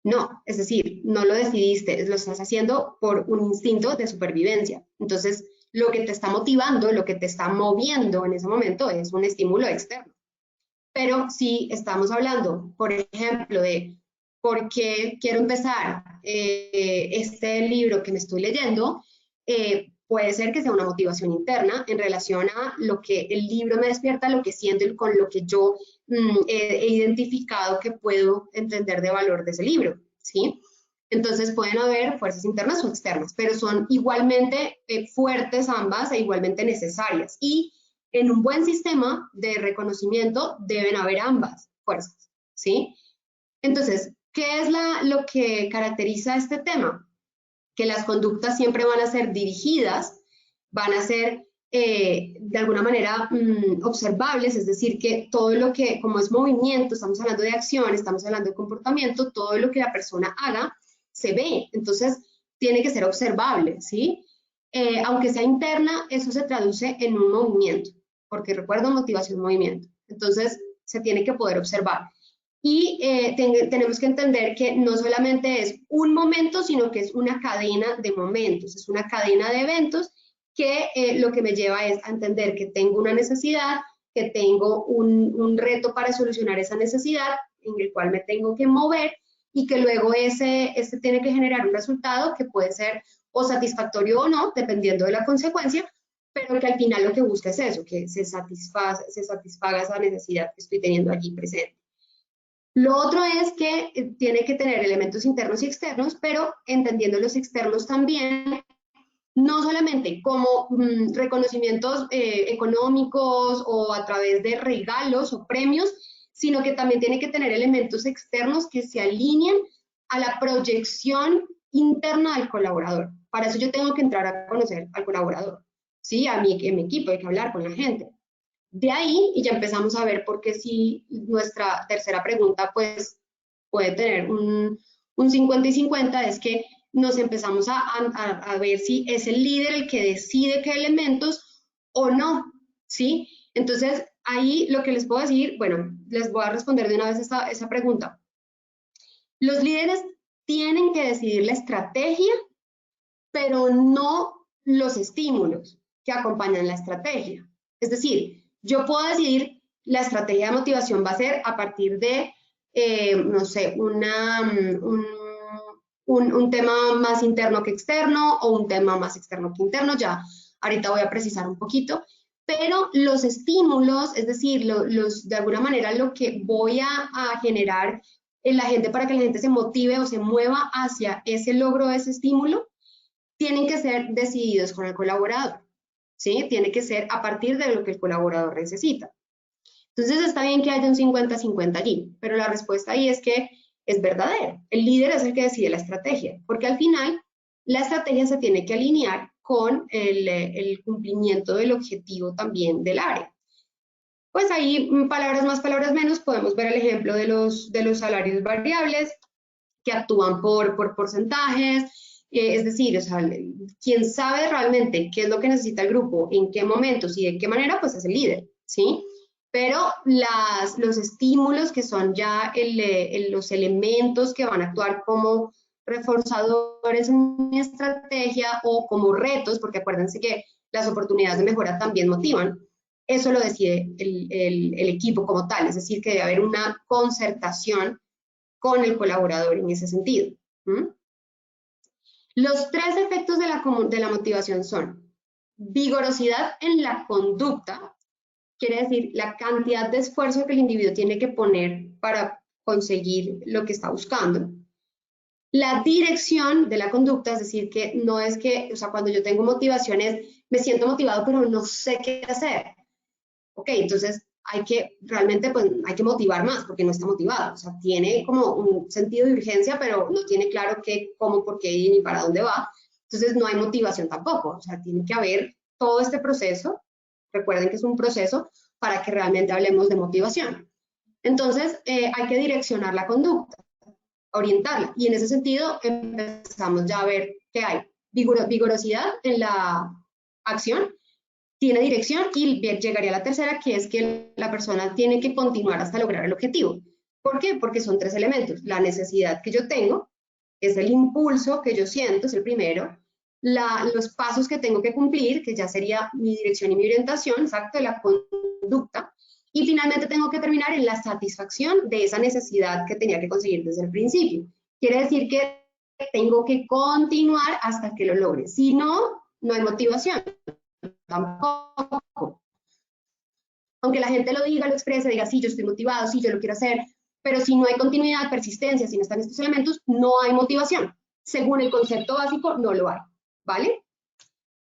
No, es decir, no lo decidiste, lo estás haciendo por un instinto de supervivencia. Entonces, lo que te está motivando, lo que te está moviendo en ese momento es un estímulo externo. Pero si estamos hablando, por ejemplo, de por qué quiero empezar este libro que me estoy leyendo, puede ser que sea una motivación interna en relación a lo que el libro me despierta, lo que siento y con lo que yo he identificado que puedo entender de valor de ese libro, ¿sí? Entonces pueden haber fuerzas internas o externas, pero son igualmente fuertes ambas e igualmente necesarias. Y en un buen sistema de reconocimiento deben haber ambas fuerzas, ¿sí? Entonces, ¿qué es lo que caracteriza este tema? Que las conductas siempre van a ser dirigidas, van a ser de alguna manera observables, es decir, que todo lo que, como es movimiento, estamos hablando de acción, estamos hablando de comportamiento, todo lo que la persona haga se ve, entonces tiene que ser observable, ¿sí? Aunque sea interna, eso se traduce en un movimiento, porque recuerdo motivación, movimiento, entonces se tiene que poder observar. Y tenemos que entender que no solamente es un momento, sino que es una cadena de momentos, es una cadena de eventos que lo que me lleva es a entender que tengo una necesidad, que tengo un reto para solucionar esa necesidad, en el cual me tengo que mover y que luego ese tiene que generar un resultado que puede ser o satisfactorio o no, dependiendo de la consecuencia, pero que al final lo que busca es eso, que se satisfaga esa necesidad que estoy teniendo allí presente. Lo otro es que tiene que tener elementos internos y externos, pero entendiendo los externos también, no solamente como reconocimientos económicos o a través de regalos o premios, sino que también tiene que tener elementos externos que se alineen a la proyección interna del colaborador. Para eso yo tengo que entrar a conocer al colaborador, ¿sí? En mi equipo hay que hablar con la gente. De ahí, y ya empezamos a ver por qué si nuestra tercera pregunta pues puede tener un 50 y 50, es que nos empezamos a ver si es el líder el que decide qué elementos o no, ¿sí? Entonces, ahí lo que les puedo decir, bueno, les voy a responder de una vez esa pregunta. Los líderes tienen que decidir la estrategia, pero no los estímulos que acompañan la estrategia. Es decir, yo puedo decidir la estrategia de motivación va a ser a partir de, no sé, un tema más interno que externo o un tema más externo que interno, ya ahorita voy a precisar un poquito, pero los estímulos, es decir, de alguna manera lo que voy a generar en la gente para que la gente se motive o se mueva hacia ese logro de ese estímulo, tienen que ser decididos con el colaborador, ¿sí? Tiene que ser a partir de lo que el colaborador necesita. Entonces está bien que haya un 50-50 allí, pero la respuesta ahí es que es verdadero. El líder es el que decide la estrategia, porque al final la estrategia se tiene que alinear con el cumplimiento del objetivo también del área, Pues ahí, palabras más, palabras menos, podemos ver el ejemplo de los salarios variables que actúan por porcentajes, es decir, o sea, quien sabe realmente qué es lo que necesita el grupo, en qué momentos y de qué manera, pues es el líder, ¿sí? Pero los estímulos que son ya los elementos que van a actuar como reforzadores en mi estrategia o como retos, porque acuérdense que las oportunidades de mejora también motivan, eso lo decide el equipo como tal, es decir, que debe haber una concertación con el colaborador en ese sentido. Los 3 efectos de la motivación son vigorosidad en la conducta, quiere decir la cantidad de esfuerzo que el individuo tiene que poner para conseguir lo que está buscando. La dirección de la conducta, es decir, que no es que, o sea, cuando yo tengo motivaciones, me siento motivado, pero no sé qué hacer. Ok, entonces realmente pues hay que motivar más porque no está motivado, o sea, tiene como un sentido de urgencia, pero no tiene claro qué, cómo, por qué y ni para dónde va, entonces no hay motivación tampoco, o sea, tiene que haber todo este proceso, recuerden que es un proceso para que realmente hablemos de motivación. Entonces, hay que direccionar la conducta, orientarla, y en ese sentido empezamos ya a ver que hay vigorosidad en la acción, tiene dirección y llegaría a la tercera, que es que la persona tiene que continuar hasta lograr el objetivo. ¿Por qué? Porque son 3 elementos. La necesidad que yo tengo, es el impulso que yo siento, es el primero. Los pasos que tengo que cumplir, que ya sería mi dirección y mi orientación, exacto, la conducta. Y finalmente tengo que terminar en la satisfacción de esa necesidad que tenía que conseguir desde el principio. Quiere decir que tengo que continuar hasta que lo logre. Si no, no hay motivación. Tampoco. Aunque la gente lo diga, lo exprese, diga, sí, yo estoy motivado, sí, yo lo quiero hacer, pero si no hay continuidad, persistencia, si no están estos elementos, no hay motivación. Según el concepto básico, no lo hay, ¿vale?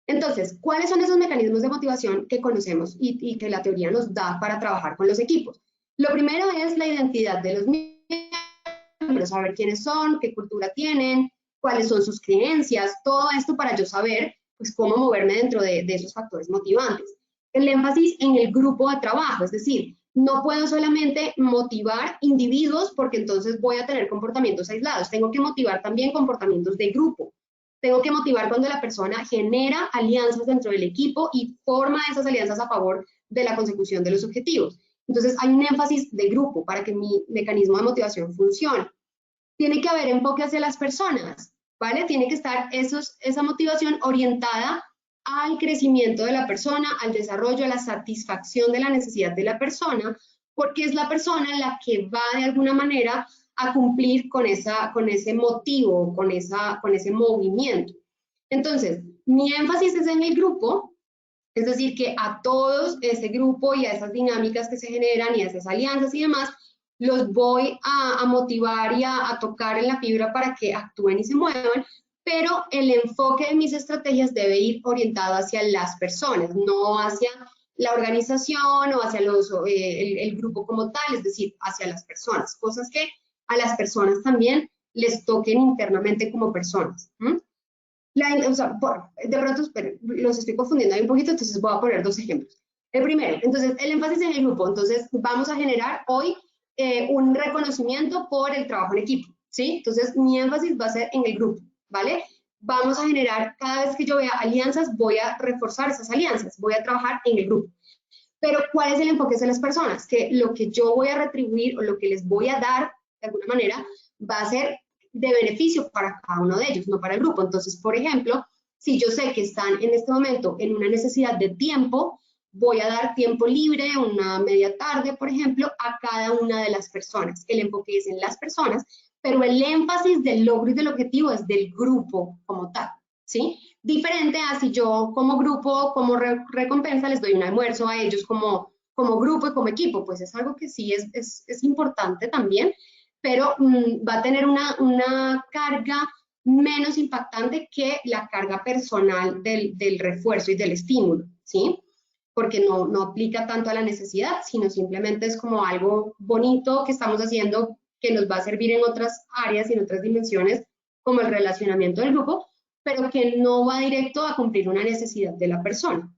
Entonces, ¿cuáles son esos mecanismos de motivación que conocemos y que la teoría nos da para trabajar con los equipos? Lo primero es la identidad de los miembros, saber quiénes son, qué cultura tienen, cuáles son sus creencias, todo esto para yo saber pues cómo moverme dentro de esos factores motivantes. El énfasis en el grupo de trabajo, es decir, no puedo solamente motivar individuos porque entonces voy a tener comportamientos aislados, tengo que motivar también comportamientos de grupo. Tengo que motivar cuando la persona genera alianzas dentro del equipo y forma esas alianzas a favor de la consecución de los objetivos. Entonces hay un énfasis de grupo para que mi mecanismo de motivación funcione. Tiene que haber enfoque hacia las personas, ¿vale? Tiene que estar esa motivación orientada al crecimiento de la persona, al desarrollo, a la satisfacción de la necesidad de la persona, porque es la persona la que va de alguna manera a cumplir con ese motivo, con ese movimiento. Entonces, mi énfasis es en el grupo, es decir, que a todos ese grupo y a esas dinámicas que se generan y a esas alianzas y demás, los voy a motivar y a tocar en la fibra para que actúen y se muevan, pero el enfoque de mis estrategias debe ir orientado hacia las personas, no hacia la organización o hacia el grupo como tal, es decir, hacia las personas, cosas que a las personas también les toquen internamente como personas. O sea, de pronto los estoy confundiendo ahí un poquito, entonces voy a poner 2 ejemplos. El primero, entonces, el énfasis en el grupo. Entonces, vamos a generar hoy un reconocimiento por el trabajo en equipo, ¿sí? Entonces, mi énfasis va a ser en el grupo, ¿vale? Vamos a generar, cada vez que yo vea alianzas, voy a reforzar esas alianzas, voy a trabajar en el grupo. Pero, ¿cuál es el enfoque de las personas? Que lo que yo voy a retribuir o lo que les voy a dar, de alguna manera, va a ser de beneficio para cada uno de ellos, no para el grupo. Entonces, por ejemplo, si yo sé que están en este momento en una necesidad de tiempo, voy a dar tiempo libre, una media tarde, por ejemplo, a cada una de las personas. El enfoque es en las personas, pero el énfasis del logro y del objetivo es del grupo como tal, ¿sí? Diferente a si yo como grupo, como recompensa, les doy un almuerzo a ellos como grupo y como equipo, pues es algo que sí es importante también, pero va a tener una carga menos impactante que la carga personal del refuerzo y del estímulo, ¿sí? Porque no aplica tanto a la necesidad, sino simplemente es como algo bonito que estamos haciendo que nos va a servir en otras áreas y en otras dimensiones, como el relacionamiento del grupo, pero que no va directo a cumplir una necesidad de la persona.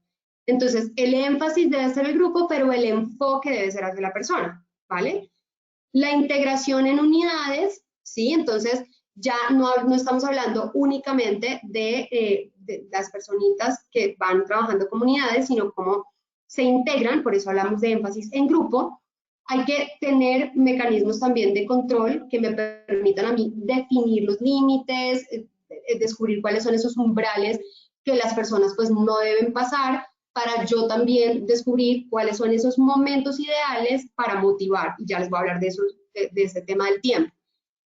Entonces, el énfasis debe ser el grupo, pero el enfoque debe ser hacia la persona, ¿vale? La integración en unidades, ¿sí? Entonces, ya no estamos hablando únicamente de las personitas que van trabajando como unidades, sino cómo se integran, por eso hablamos de énfasis en grupo. Hay que tener mecanismos también de control que me permitan a mí definir los límites, descubrir cuáles son esos umbrales que las personas pues no deben pasar, para yo también descubrir cuáles son esos momentos ideales para motivar, y ya les voy a hablar de eso, de este tema del tiempo.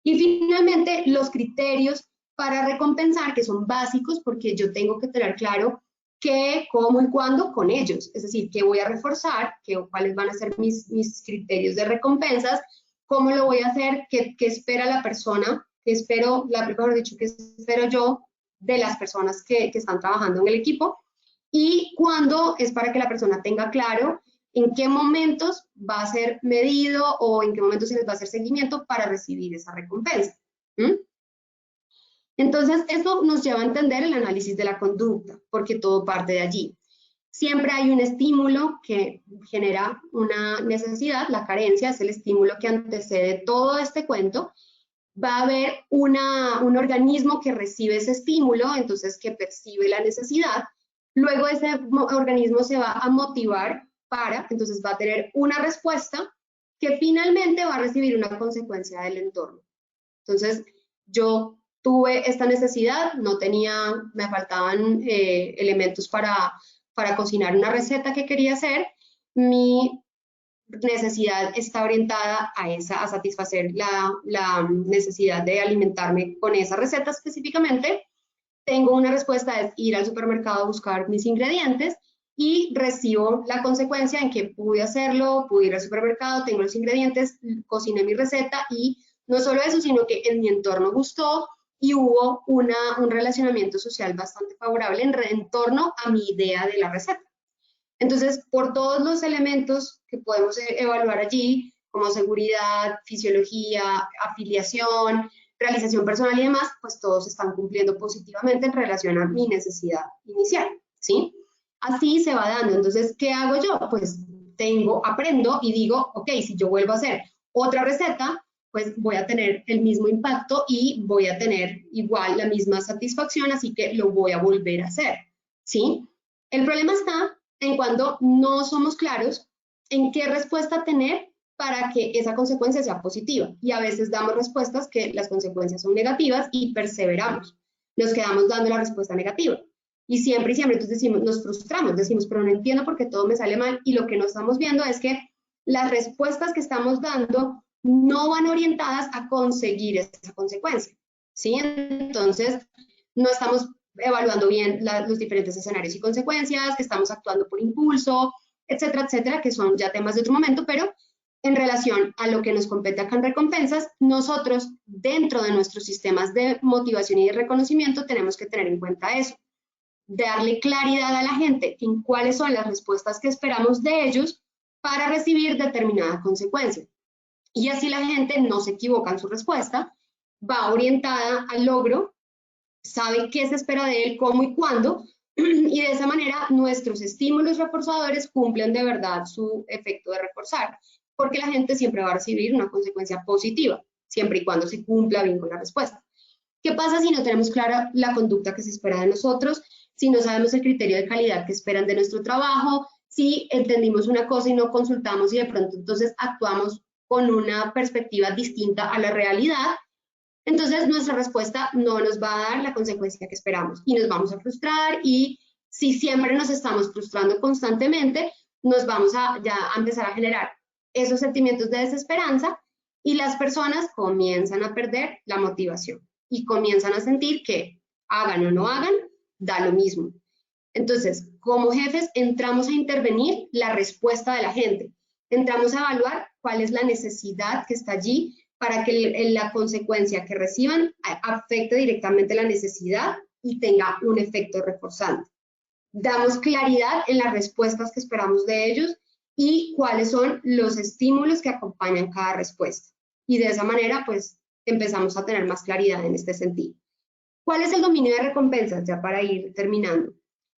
Y finalmente, los criterios para recompensar, que son básicos, porque yo tengo que tener claro qué, cómo y cuándo con ellos, es decir, qué voy a reforzar, cuáles van a ser mis criterios de recompensas, cómo lo voy a hacer, qué espera la persona, qué espero, mejor dicho, qué espero yo de las personas que están trabajando en el equipo, y cuándo es para que la persona tenga claro en qué momentos va a ser medido o en qué momentos se les va a hacer seguimiento para recibir esa recompensa. Entonces, esto nos lleva a entender el análisis de la conducta, porque todo parte de allí. Siempre hay un estímulo que genera una necesidad, la carencia es el estímulo que antecede todo este cuento. Va a haber un organismo que recibe ese estímulo, entonces que percibe la necesidad. Luego ese organismo se va a motivar entonces va a tener una respuesta que finalmente va a recibir una consecuencia del entorno. Entonces, yo tuve esta necesidad, me faltaban elementos para cocinar una receta que quería hacer, mi necesidad está orientada a satisfacer la necesidad de alimentarme con esa receta específicamente. Tengo una respuesta, es ir al supermercado a buscar mis ingredientes, y recibo la consecuencia en que pude hacerlo, pude ir al supermercado, tengo los ingredientes, cociné mi receta, y no solo eso, sino que en mi entorno gustó y hubo un relacionamiento social bastante favorable en torno a mi idea de la receta. Entonces, por todos los elementos que podemos evaluar allí, como seguridad, fisiología, afiliación, realización personal y demás, pues todos están cumpliendo positivamente en relación a mi necesidad inicial, ¿sí? Así se va dando. Entonces, ¿qué hago yo? Pues aprendo y digo, ok, si yo vuelvo a hacer otra receta, pues voy a tener el mismo impacto y voy a tener igual la misma satisfacción, así que lo voy a volver a hacer, ¿sí? El problema está en cuando no somos claros en qué respuesta tener para que esa consecuencia sea positiva. Y a veces damos respuestas que las consecuencias son negativas y perseveramos. Nos quedamos dando la respuesta negativa. Y siempre, entonces nos frustramos, decimos, pero no entiendo por qué todo me sale mal. Y lo que no estamos viendo es que las respuestas que estamos dando no van orientadas a conseguir esa consecuencia, ¿sí? Entonces, no estamos evaluando bien los diferentes escenarios y consecuencias, que estamos actuando por impulso, etcétera, etcétera, que son ya temas de otro momento, pero en relación a lo que nos compete acá en recompensas, nosotros dentro de nuestros sistemas de motivación y de reconocimiento tenemos que tener en cuenta eso, darle claridad a la gente en cuáles son las respuestas que esperamos de ellos para recibir determinada consecuencia. Y así la gente no se equivoca en su respuesta, va orientada al logro, sabe qué se espera de él, cómo y cuándo, y de esa manera nuestros estímulos reforzadores cumplen de verdad su efecto de reforzar, porque la gente siempre va a recibir una consecuencia positiva, siempre y cuando se cumpla bien con la respuesta. ¿Qué pasa si no tenemos clara la conducta que se espera de nosotros? Si no sabemos el criterio de calidad que esperan de nuestro trabajo, si entendimos una cosa y no consultamos y de pronto entonces actuamos con una perspectiva distinta a la realidad, entonces nuestra respuesta no nos va a dar la consecuencia que esperamos y nos vamos a frustrar, y si siempre nos estamos frustrando constantemente, nos vamos a empezar a generar esos sentimientos de desesperanza y las personas comienzan a perder la motivación y comienzan a sentir que hagan o no hagan, da lo mismo. Entonces, como jefes, entramos a intervenir la respuesta de la gente. Entramos a evaluar cuál es la necesidad que está allí para que la consecuencia que reciban afecte directamente la necesidad y tenga un efecto reforzante. Damos claridad en las respuestas que esperamos de ellos y cuáles son los estímulos que acompañan cada respuesta. Y de esa manera, pues, empezamos a tener más claridad en este sentido. ¿Cuál es el dominio de recompensas? Ya para ir terminando.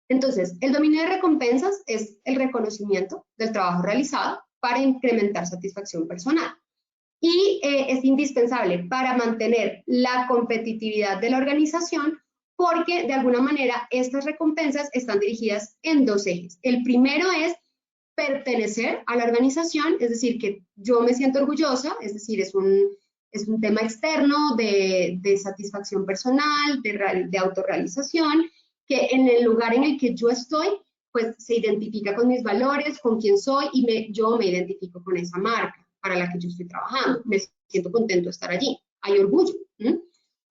Entonces, el dominio de recompensas es el reconocimiento del trabajo realizado para incrementar satisfacción personal. Y es indispensable para mantener la competitividad de la organización porque de alguna manera estas recompensas están dirigidas en dos ejes. El primero es pertenecer a la organización, es decir, que yo me siento orgullosa, es decir, es un tema externo de satisfacción personal, de autorrealización, que en el lugar en el que yo estoy, pues se identifica con mis valores, con quién soy y yo me identifico con esa marca para la que yo estoy trabajando. Me siento contento de estar allí. Hay orgullo.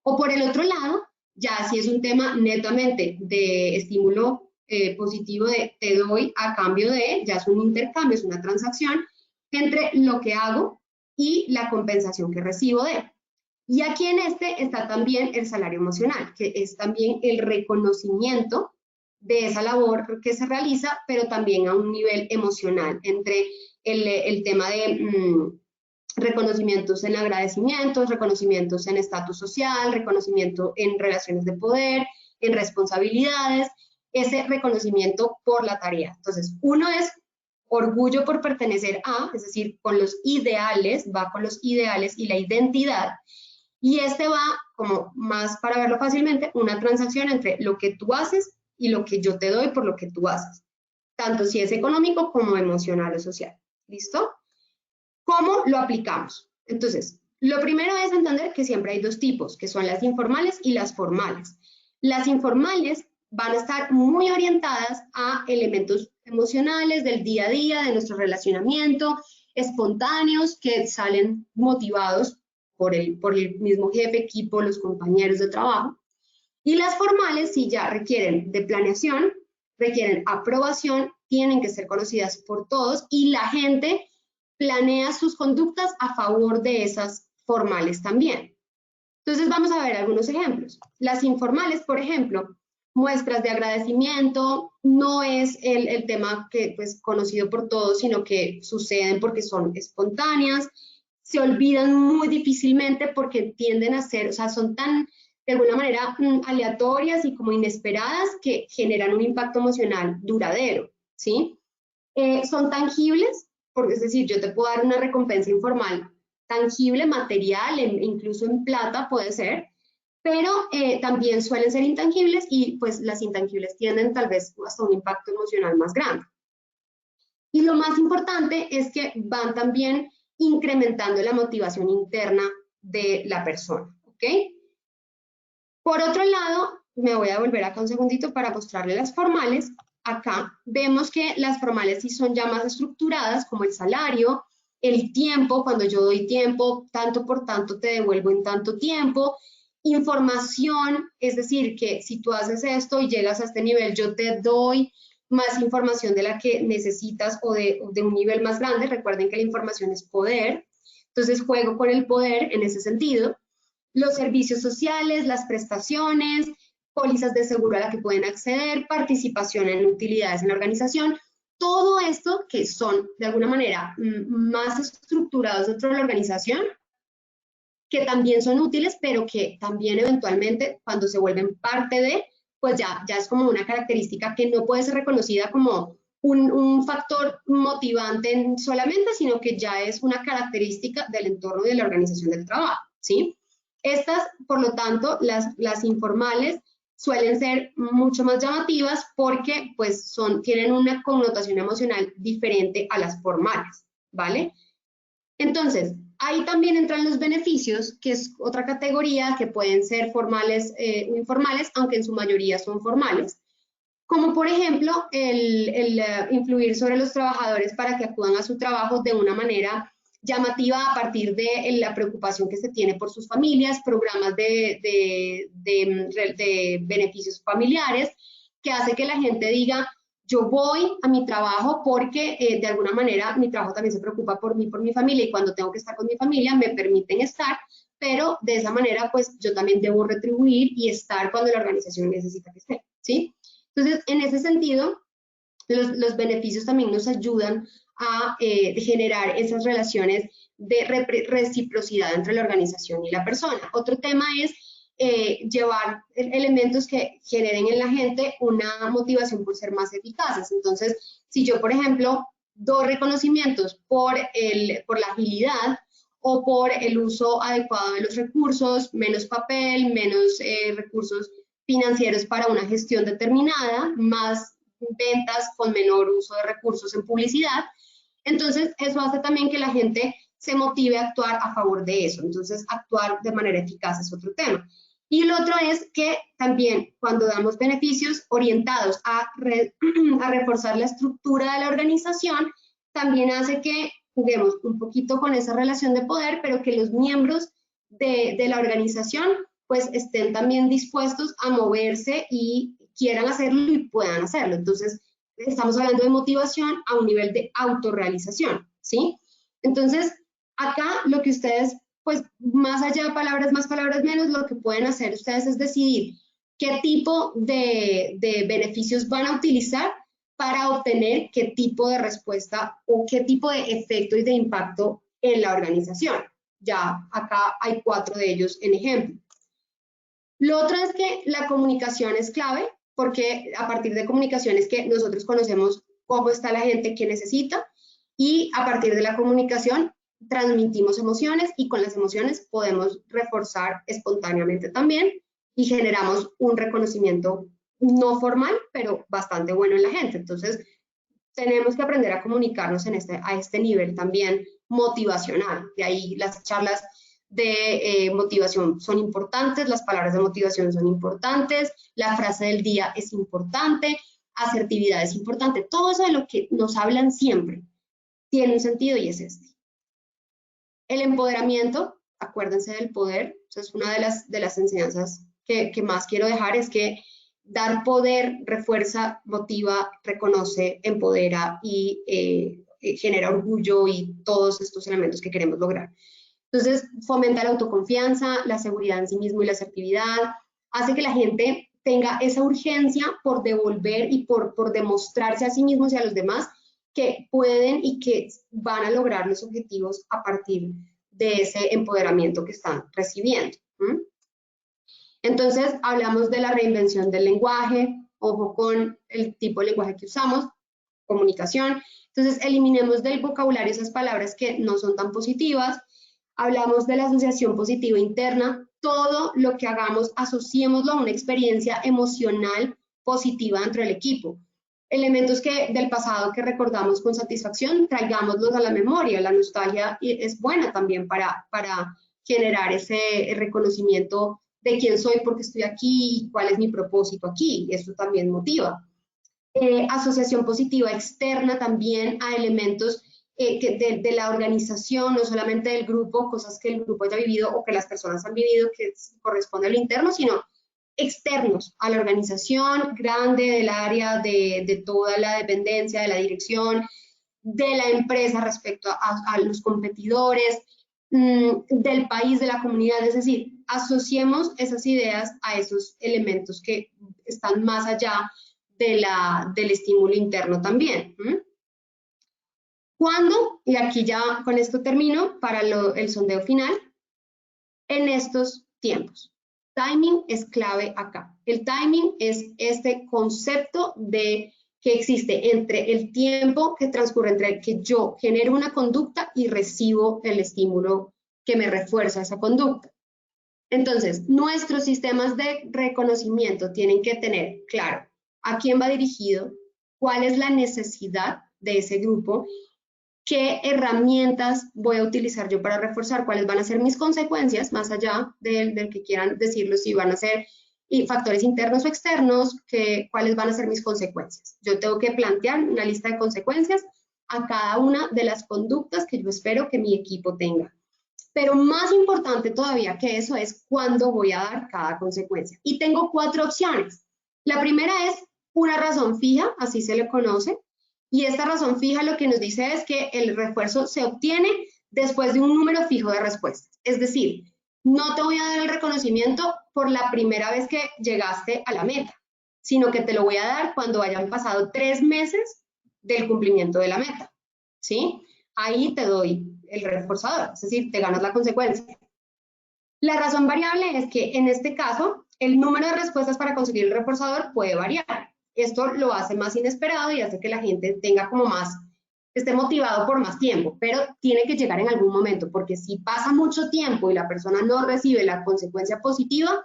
O por el otro lado, ya si es un tema netamente de estímulo positivo de te doy a cambio de, ya es un intercambio, es una transacción entre lo que hago y la compensación que recibo de. Y aquí en este está también el salario emocional, que es también el reconocimiento de esa labor que se realiza, pero también a un nivel emocional, entre el tema de reconocimientos en agradecimientos, reconocimientos en estatus social, reconocimiento en relaciones de poder, en responsabilidades, ese reconocimiento por la tarea. Entonces, uno es orgullo por pertenecer a, es decir, con los ideales, va con los ideales y la identidad, y este va, como más para verlo fácilmente, una transacción entre lo que tú haces y lo que yo te doy por lo que tú haces, tanto si es económico como emocional o social. ¿Listo? ¿Cómo lo aplicamos? Entonces, lo primero es entender que siempre hay dos tipos, que son las informales y las formales. Las informales van a estar muy orientadas a elementos emocionales del día a día, de nuestro relacionamiento, espontáneos, que salen motivados por el mismo jefe, equipo, los compañeros de trabajo. Y las formales sí ya requieren de planeación, requieren aprobación, tienen que ser conocidas por todos y la gente planea sus conductas a favor de esas formales también. Entonces vamos a ver algunos ejemplos. Las informales, por ejemplo, muestras de agradecimiento, no es el tema que pues conocido por todos, sino que suceden porque son espontáneas, se olvidan muy difícilmente porque tienden a ser, o sea, son tan de alguna manera aleatorias y como inesperadas que generan un impacto emocional duradero, ¿sí? Son tangibles, porque es decir, yo te puedo dar una recompensa informal tangible, material, incluso en plata puede ser, pero también suelen ser intangibles y pues las intangibles tienen tal vez hasta un impacto emocional más grande. Y lo más importante es que van también incrementando la motivación interna de la persona, ¿ok? Por otro lado, me voy a volver acá un segundito para mostrarles las formales. Acá vemos que las formales sí son ya más estructuradas, como el salario, el tiempo, cuando yo doy tiempo, tanto por tanto te devuelvo en tanto tiempo, información, es decir, que si tú haces esto y llegas a este nivel, yo te doy más información de la que necesitas o de un nivel más grande. Recuerden que la información es poder, entonces juego con el poder en ese sentido. Los servicios sociales, las prestaciones, pólizas de seguro a la que pueden acceder, participación en utilidades en la organización, todo esto que son de alguna manera más estructurados dentro de la organización, que también son útiles, pero que también eventualmente cuando se vuelven parte de, pues ya es como una característica que no puede ser reconocida como un factor motivante solamente, sino que ya es una característica del entorno y de la organización del trabajo, ¿sí? Estas, por lo tanto, las informales suelen ser mucho más llamativas porque pues tienen una connotación emocional diferente a las formales, ¿vale? Entonces, ahí también entran los beneficios, que es otra categoría que pueden ser formales o informales, aunque en su mayoría son formales, como por ejemplo el influir sobre los trabajadores para que acudan a su trabajo de una manera llamativa a partir de la preocupación que se tiene por sus familias, programas de beneficios familiares, que hace que la gente diga, yo voy a mi trabajo porque de alguna manera mi trabajo también se preocupa por mí, por mi familia, y cuando tengo que estar con mi familia me permiten estar, pero de esa manera pues yo también debo retribuir y estar cuando la organización necesita que esté, ¿sí? Entonces, en ese sentido, los beneficios también nos ayudan a generar esas relaciones de reciprocidad entre la organización y la persona. Otro tema es llevar elementos que generen en la gente una motivación por ser más eficaces. Entonces, si yo, por ejemplo, doy reconocimientos por la agilidad o por el uso adecuado de los recursos, menos papel, menos recursos financieros para una gestión determinada, más ventas con menor uso de recursos en publicidad, entonces eso hace también que la gente se motive a actuar a favor de eso. Entonces, actuar de manera eficaz es otro tema. Y el otro es que también cuando damos beneficios orientados a reforzar la estructura de la organización, también hace que juguemos un poquito con esa relación de poder, pero que los miembros de la organización pues estén también dispuestos a moverse y quieran hacerlo y puedan hacerlo. Entonces, estamos hablando de motivación a un nivel de autorrealización, ¿sí? Entonces, acá lo que ustedes, pues más allá de palabras más, palabras menos, lo que pueden hacer ustedes es decidir qué tipo de beneficios van a utilizar para obtener qué tipo de respuesta o qué tipo de efecto y de impacto en la organización. Ya acá hay 4 de ellos en ejemplo. Lo otro es que la comunicación es clave, porque a partir de comunicación es que nosotros conocemos cómo está la gente, qué necesita, y a partir de la comunicación transmitimos emociones y con las emociones podemos reforzar espontáneamente también y generamos un reconocimiento no formal, pero bastante bueno en la gente. Entonces, tenemos que aprender a comunicarnos a este nivel también motivacional. De ahí las charlas de motivación son importantes, las palabras de motivación son importantes, la frase del día es importante, asertividad es importante, todo eso de lo que nos hablan siempre tiene un sentido y es este. El empoderamiento, acuérdense del poder, eso es una de las enseñanzas que más quiero dejar, es que dar poder refuerza, motiva, reconoce, empodera y genera orgullo y todos estos elementos que queremos lograr. Entonces, fomenta la autoconfianza, la seguridad en sí mismo y la asertividad, hace que la gente tenga esa urgencia por devolver y por demostrarse a sí mismos y a los demás que pueden y que van a lograr los objetivos a partir de ese empoderamiento que están recibiendo. Entonces, hablamos de la reinvención del lenguaje, ojo con el tipo de lenguaje que usamos, comunicación. Entonces, eliminemos del vocabulario esas palabras que no son tan positivas. Hablamos de la asociación positiva interna. Todo lo que hagamos, asociémoslo a una experiencia emocional positiva dentro del equipo. Elementos del pasado que recordamos con satisfacción, traigámoslos a la memoria. La nostalgia es buena también para generar ese reconocimiento de quién soy, por qué estoy aquí y cuál es mi propósito aquí. Eso también motiva. Asociación positiva externa también a elementos de la organización, no solamente del grupo, cosas que el grupo haya vivido o que las personas han vivido que corresponde a lo interno, sino externos a la organización grande del área, de toda la dependencia, de la dirección, de la empresa respecto a los competidores, del país, de la comunidad, es decir, asociemos esas ideas a esos elementos que están más allá del estímulo interno también. ¿Cuándo? Y aquí ya con esto termino para el sondeo final. En estos tiempos. Timing es clave acá. El timing es este concepto que existe entre el tiempo que transcurre entre que yo genero una conducta y recibo el estímulo que me refuerza esa conducta. Entonces, nuestros sistemas de reconocimiento tienen que tener claro a quién va dirigido, cuál es la necesidad de ese grupo, qué herramientas voy a utilizar yo para reforzar, cuáles van a ser mis consecuencias, más allá del que quieran decirlo, si van a ser factores internos o externos, cuáles van a ser mis consecuencias. Yo tengo que plantear una lista de consecuencias a cada una de las conductas que yo espero que mi equipo tenga. Pero más importante todavía que eso es cuándo voy a dar cada consecuencia. Y tengo 4 opciones. La primera es una razón fija, así se le conoce, y esta razón fija lo que nos dice es que el refuerzo se obtiene después de un número fijo de respuestas. Es decir, no te voy a dar el reconocimiento por la primera vez que llegaste a la meta, sino que te lo voy a dar cuando hayan pasado 3 meses del cumplimiento de la meta, ¿sí? Ahí te doy el reforzador, es decir, te ganas la consecuencia. La razón variable es que en este caso el número de respuestas para conseguir el reforzador puede variar. Esto lo hace más inesperado y hace que la gente tenga como más, esté motivado por más tiempo, pero tiene que llegar en algún momento, porque si pasa mucho tiempo y la persona no recibe la consecuencia positiva,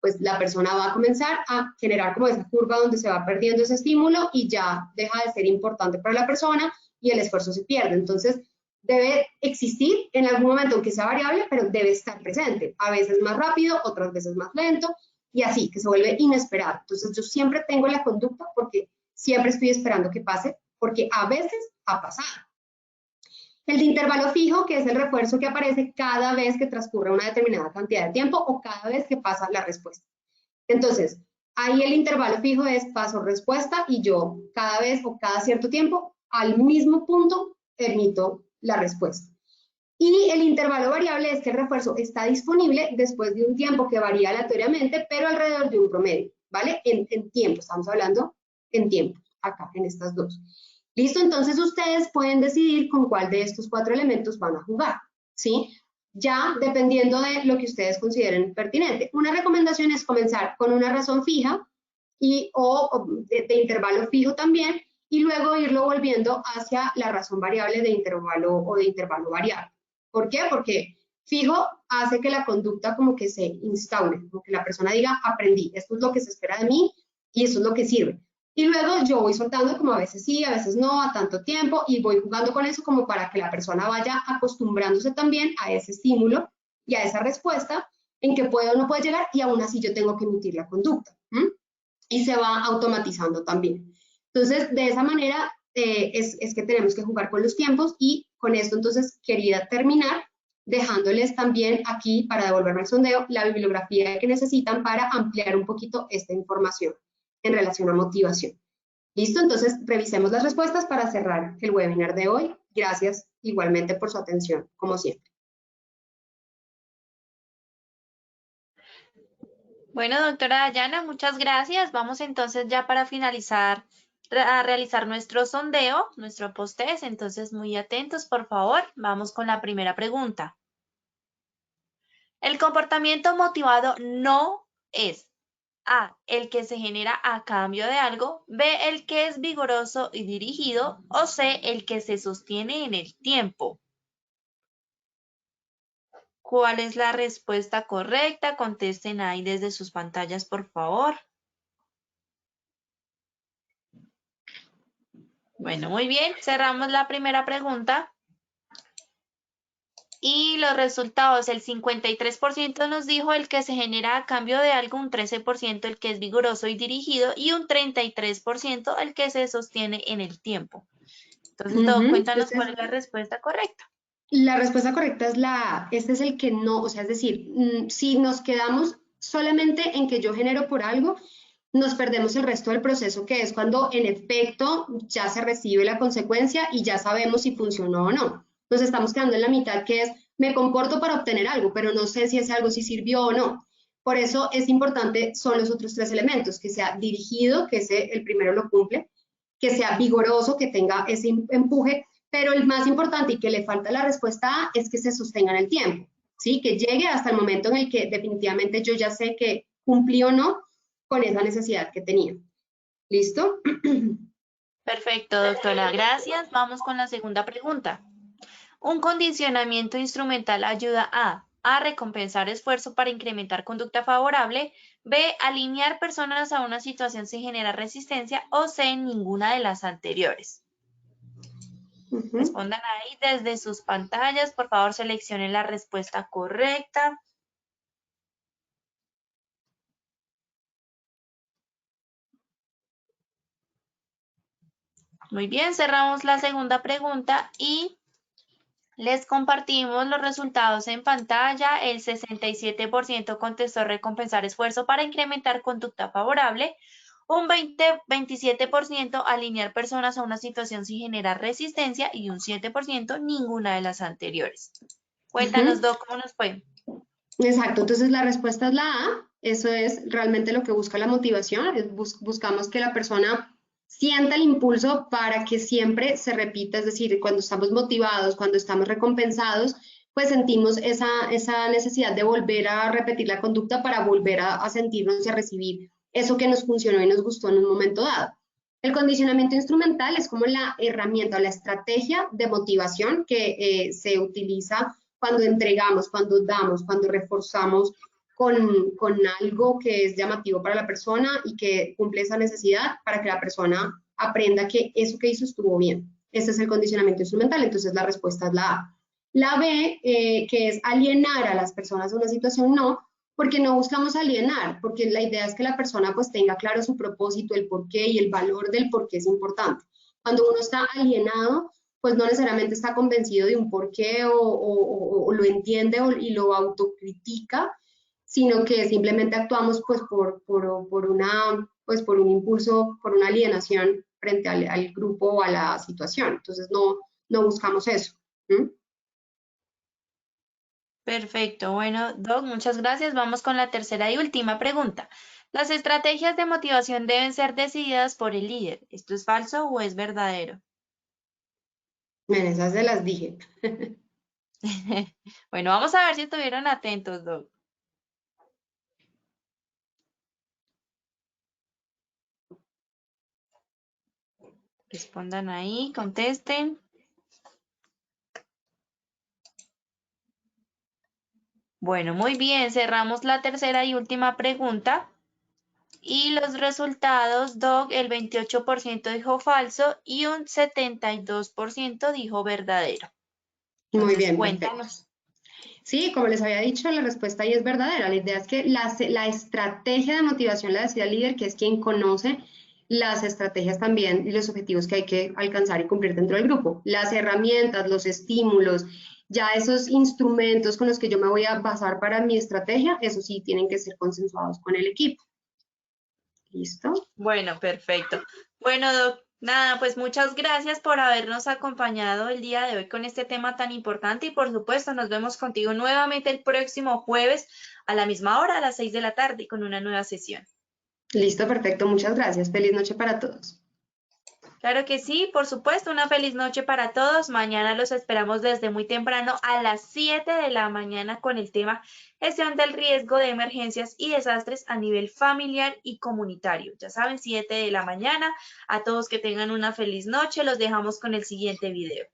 pues la persona va a comenzar a generar como esa curva donde se va perdiendo ese estímulo y ya deja de ser importante para la persona y el esfuerzo se pierde. Entonces, debe existir en algún momento, aunque sea variable, pero debe estar presente. A veces más rápido, otras veces más lento, y así, que se vuelve inesperado. Entonces, yo siempre tengo la conducta porque siempre estoy esperando que pase, porque a veces ha pasado. El de intervalo fijo, que es el refuerzo que aparece cada vez que transcurre una determinada cantidad de tiempo o cada vez que pasa la respuesta. Entonces, ahí el intervalo fijo es paso-respuesta y yo cada vez o cada cierto tiempo al mismo punto emito la respuesta. Y el intervalo variable es que el refuerzo está disponible después de un tiempo que varía aleatoriamente, pero alrededor de un promedio, ¿vale? En tiempo, estamos hablando en tiempo, acá, en estas dos. ¿Listo? Entonces ustedes pueden decidir con cuál de estos 4 elementos van a jugar, ¿sí? Ya dependiendo de lo que ustedes consideren pertinente. Una recomendación es comenzar con una razón fija o de intervalo fijo también, y luego irlo volviendo hacia la razón variable de intervalo o de intervalo variable. ¿Por qué? Porque fijo hace que la conducta como que se instaure, como que la persona diga, aprendí, esto es lo que se espera de mí y eso es lo que sirve. Y luego yo voy soltando como a veces sí, a veces no, a tanto tiempo, y voy jugando con eso como para que la persona vaya acostumbrándose también a ese estímulo y a esa respuesta en que puede o no puede llegar, y aún así yo tengo que emitir la conducta. Y se va automatizando también. Entonces, de esa manera es que tenemos que jugar con los tiempos, y con esto entonces quería terminar dejándoles también aquí, para devolverme al sondeo, la bibliografía que necesitan para ampliar un poquito esta información en relación a motivación. ¿Listo? Entonces, revisemos las respuestas para cerrar el webinar de hoy. Gracias igualmente por su atención, como siempre. Bueno, doctora Dayana, muchas gracias. Vamos entonces ya para finalizar a realizar nuestro sondeo, nuestro post-test. Entonces, muy atentos, por favor. Vamos con la primera pregunta. El comportamiento motivado no es A, el que se genera a cambio de algo, B, el que es vigoroso y dirigido, o C, el que se sostiene en el tiempo. ¿Cuál es la respuesta correcta? Contesten ahí desde sus pantallas, por favor. Bueno, muy bien. Cerramos la primera pregunta. Y los resultados, el 53% nos dijo el que se genera a cambio de algo, un 13% el que es vigoroso y dirigido, y un 33% el que se sostiene en el tiempo. Entonces, cuéntanos cuál es la respuesta correcta. La respuesta correcta es la A. Este es el que no, o sea, es decir, si nos quedamos solamente en que yo genero por algo, nos perdemos el resto del proceso, que es cuando en efecto ya se recibe la consecuencia y ya sabemos si funcionó o no. Nos estamos quedando en la mitad, que es me comporto para obtener algo, pero no sé si ese algo sí sirvió o no. Por eso es importante, son los otros 3 elementos, que sea dirigido, que ese el primero lo cumple, que sea vigoroso, que tenga ese empuje, pero el más importante y que le falta la respuesta A es que se sostenga en el tiempo, ¿sí? Que llegue hasta el momento en el que definitivamente yo ya sé que cumplí o no con esa necesidad que tenía. ¿Listo? Perfecto, doctora. Gracias. Vamos con la segunda pregunta. Un condicionamiento instrumental ayuda a recompensar esfuerzo para incrementar conducta favorable, B, alinear personas a una situación sin generar resistencia, o C, ninguna de las anteriores. Respondan ahí desde sus pantallas. Por favor, seleccionen la respuesta correcta. Muy bien, cerramos la segunda pregunta y les compartimos los resultados en pantalla. El 67% contestó recompensar esfuerzo para incrementar conducta favorable. Un 27% alinear personas a una situación sin generar resistencia y un 7% ninguna de las anteriores. Cuéntanos, Doc, ¿cómo nos fue? Exacto, entonces la respuesta es la A. Eso es realmente lo que busca la motivación. Buscamos que la persona sienta el impulso para que siempre se repita, es decir, cuando estamos motivados, cuando estamos recompensados, pues sentimos esa necesidad de volver a repetir la conducta para volver a sentirnos y a recibir eso que nos funcionó y nos gustó en un momento dado. El condicionamiento instrumental es como la herramienta o la estrategia de motivación que se utiliza cuando entregamos, cuando damos, cuando reforzamos con algo que es llamativo para la persona y que cumple esa necesidad para que la persona aprenda que eso que hizo estuvo bien. Ese es el condicionamiento instrumental, entonces la respuesta es la A. La B, que es alienar a las personas de una situación, no, porque no buscamos alienar, porque la idea es que la persona pues tenga claro su propósito, el porqué y el valor del por qué es importante. Cuando uno está alienado, pues no necesariamente está convencido de un porqué o lo entiende y lo autocritica, sino que simplemente actuamos pues por un impulso, por una alienación frente al grupo o a la situación. Entonces no buscamos eso. ¿Mm? Perfecto. Bueno, Doc, muchas gracias. Vamos con la tercera y última pregunta. Las estrategias de motivación deben ser decididas por el líder. ¿Esto es falso o es verdadero? Bueno, esas se las dije. Bueno, vamos a ver si estuvieron atentos, Doc. Respondan ahí, contesten. Bueno, muy bien, cerramos la tercera y última pregunta. Y los resultados, Doc, el 28% dijo falso y un 72% dijo verdadero. Muy Entonces, bien, perfecto. cuéntanos. Sí, como les había dicho, la respuesta ahí es verdadera. La idea es que la estrategia de motivación la decide el líder, que es quien conoce las estrategias también y los objetivos que hay que alcanzar y cumplir dentro del grupo. Las herramientas, los estímulos, ya esos instrumentos con los que yo me voy a basar para mi estrategia, eso sí tienen que ser consensuados con el equipo. ¿Listo? Bueno, perfecto. Bueno, Doc, nada, pues muchas gracias por habernos acompañado el día de hoy con este tema tan importante y por supuesto nos vemos contigo nuevamente el próximo jueves a la misma hora, a las 6 de la tarde, con una nueva sesión. Listo, perfecto. Muchas gracias. Feliz noche para todos. Claro que sí, por supuesto, una feliz noche para todos. Mañana los esperamos desde muy temprano a las 7 de la mañana con el tema gestión del riesgo de emergencias y desastres a nivel familiar y comunitario. Ya saben, 7 de la mañana. A todos que tengan una feliz noche. Los dejamos con el siguiente video.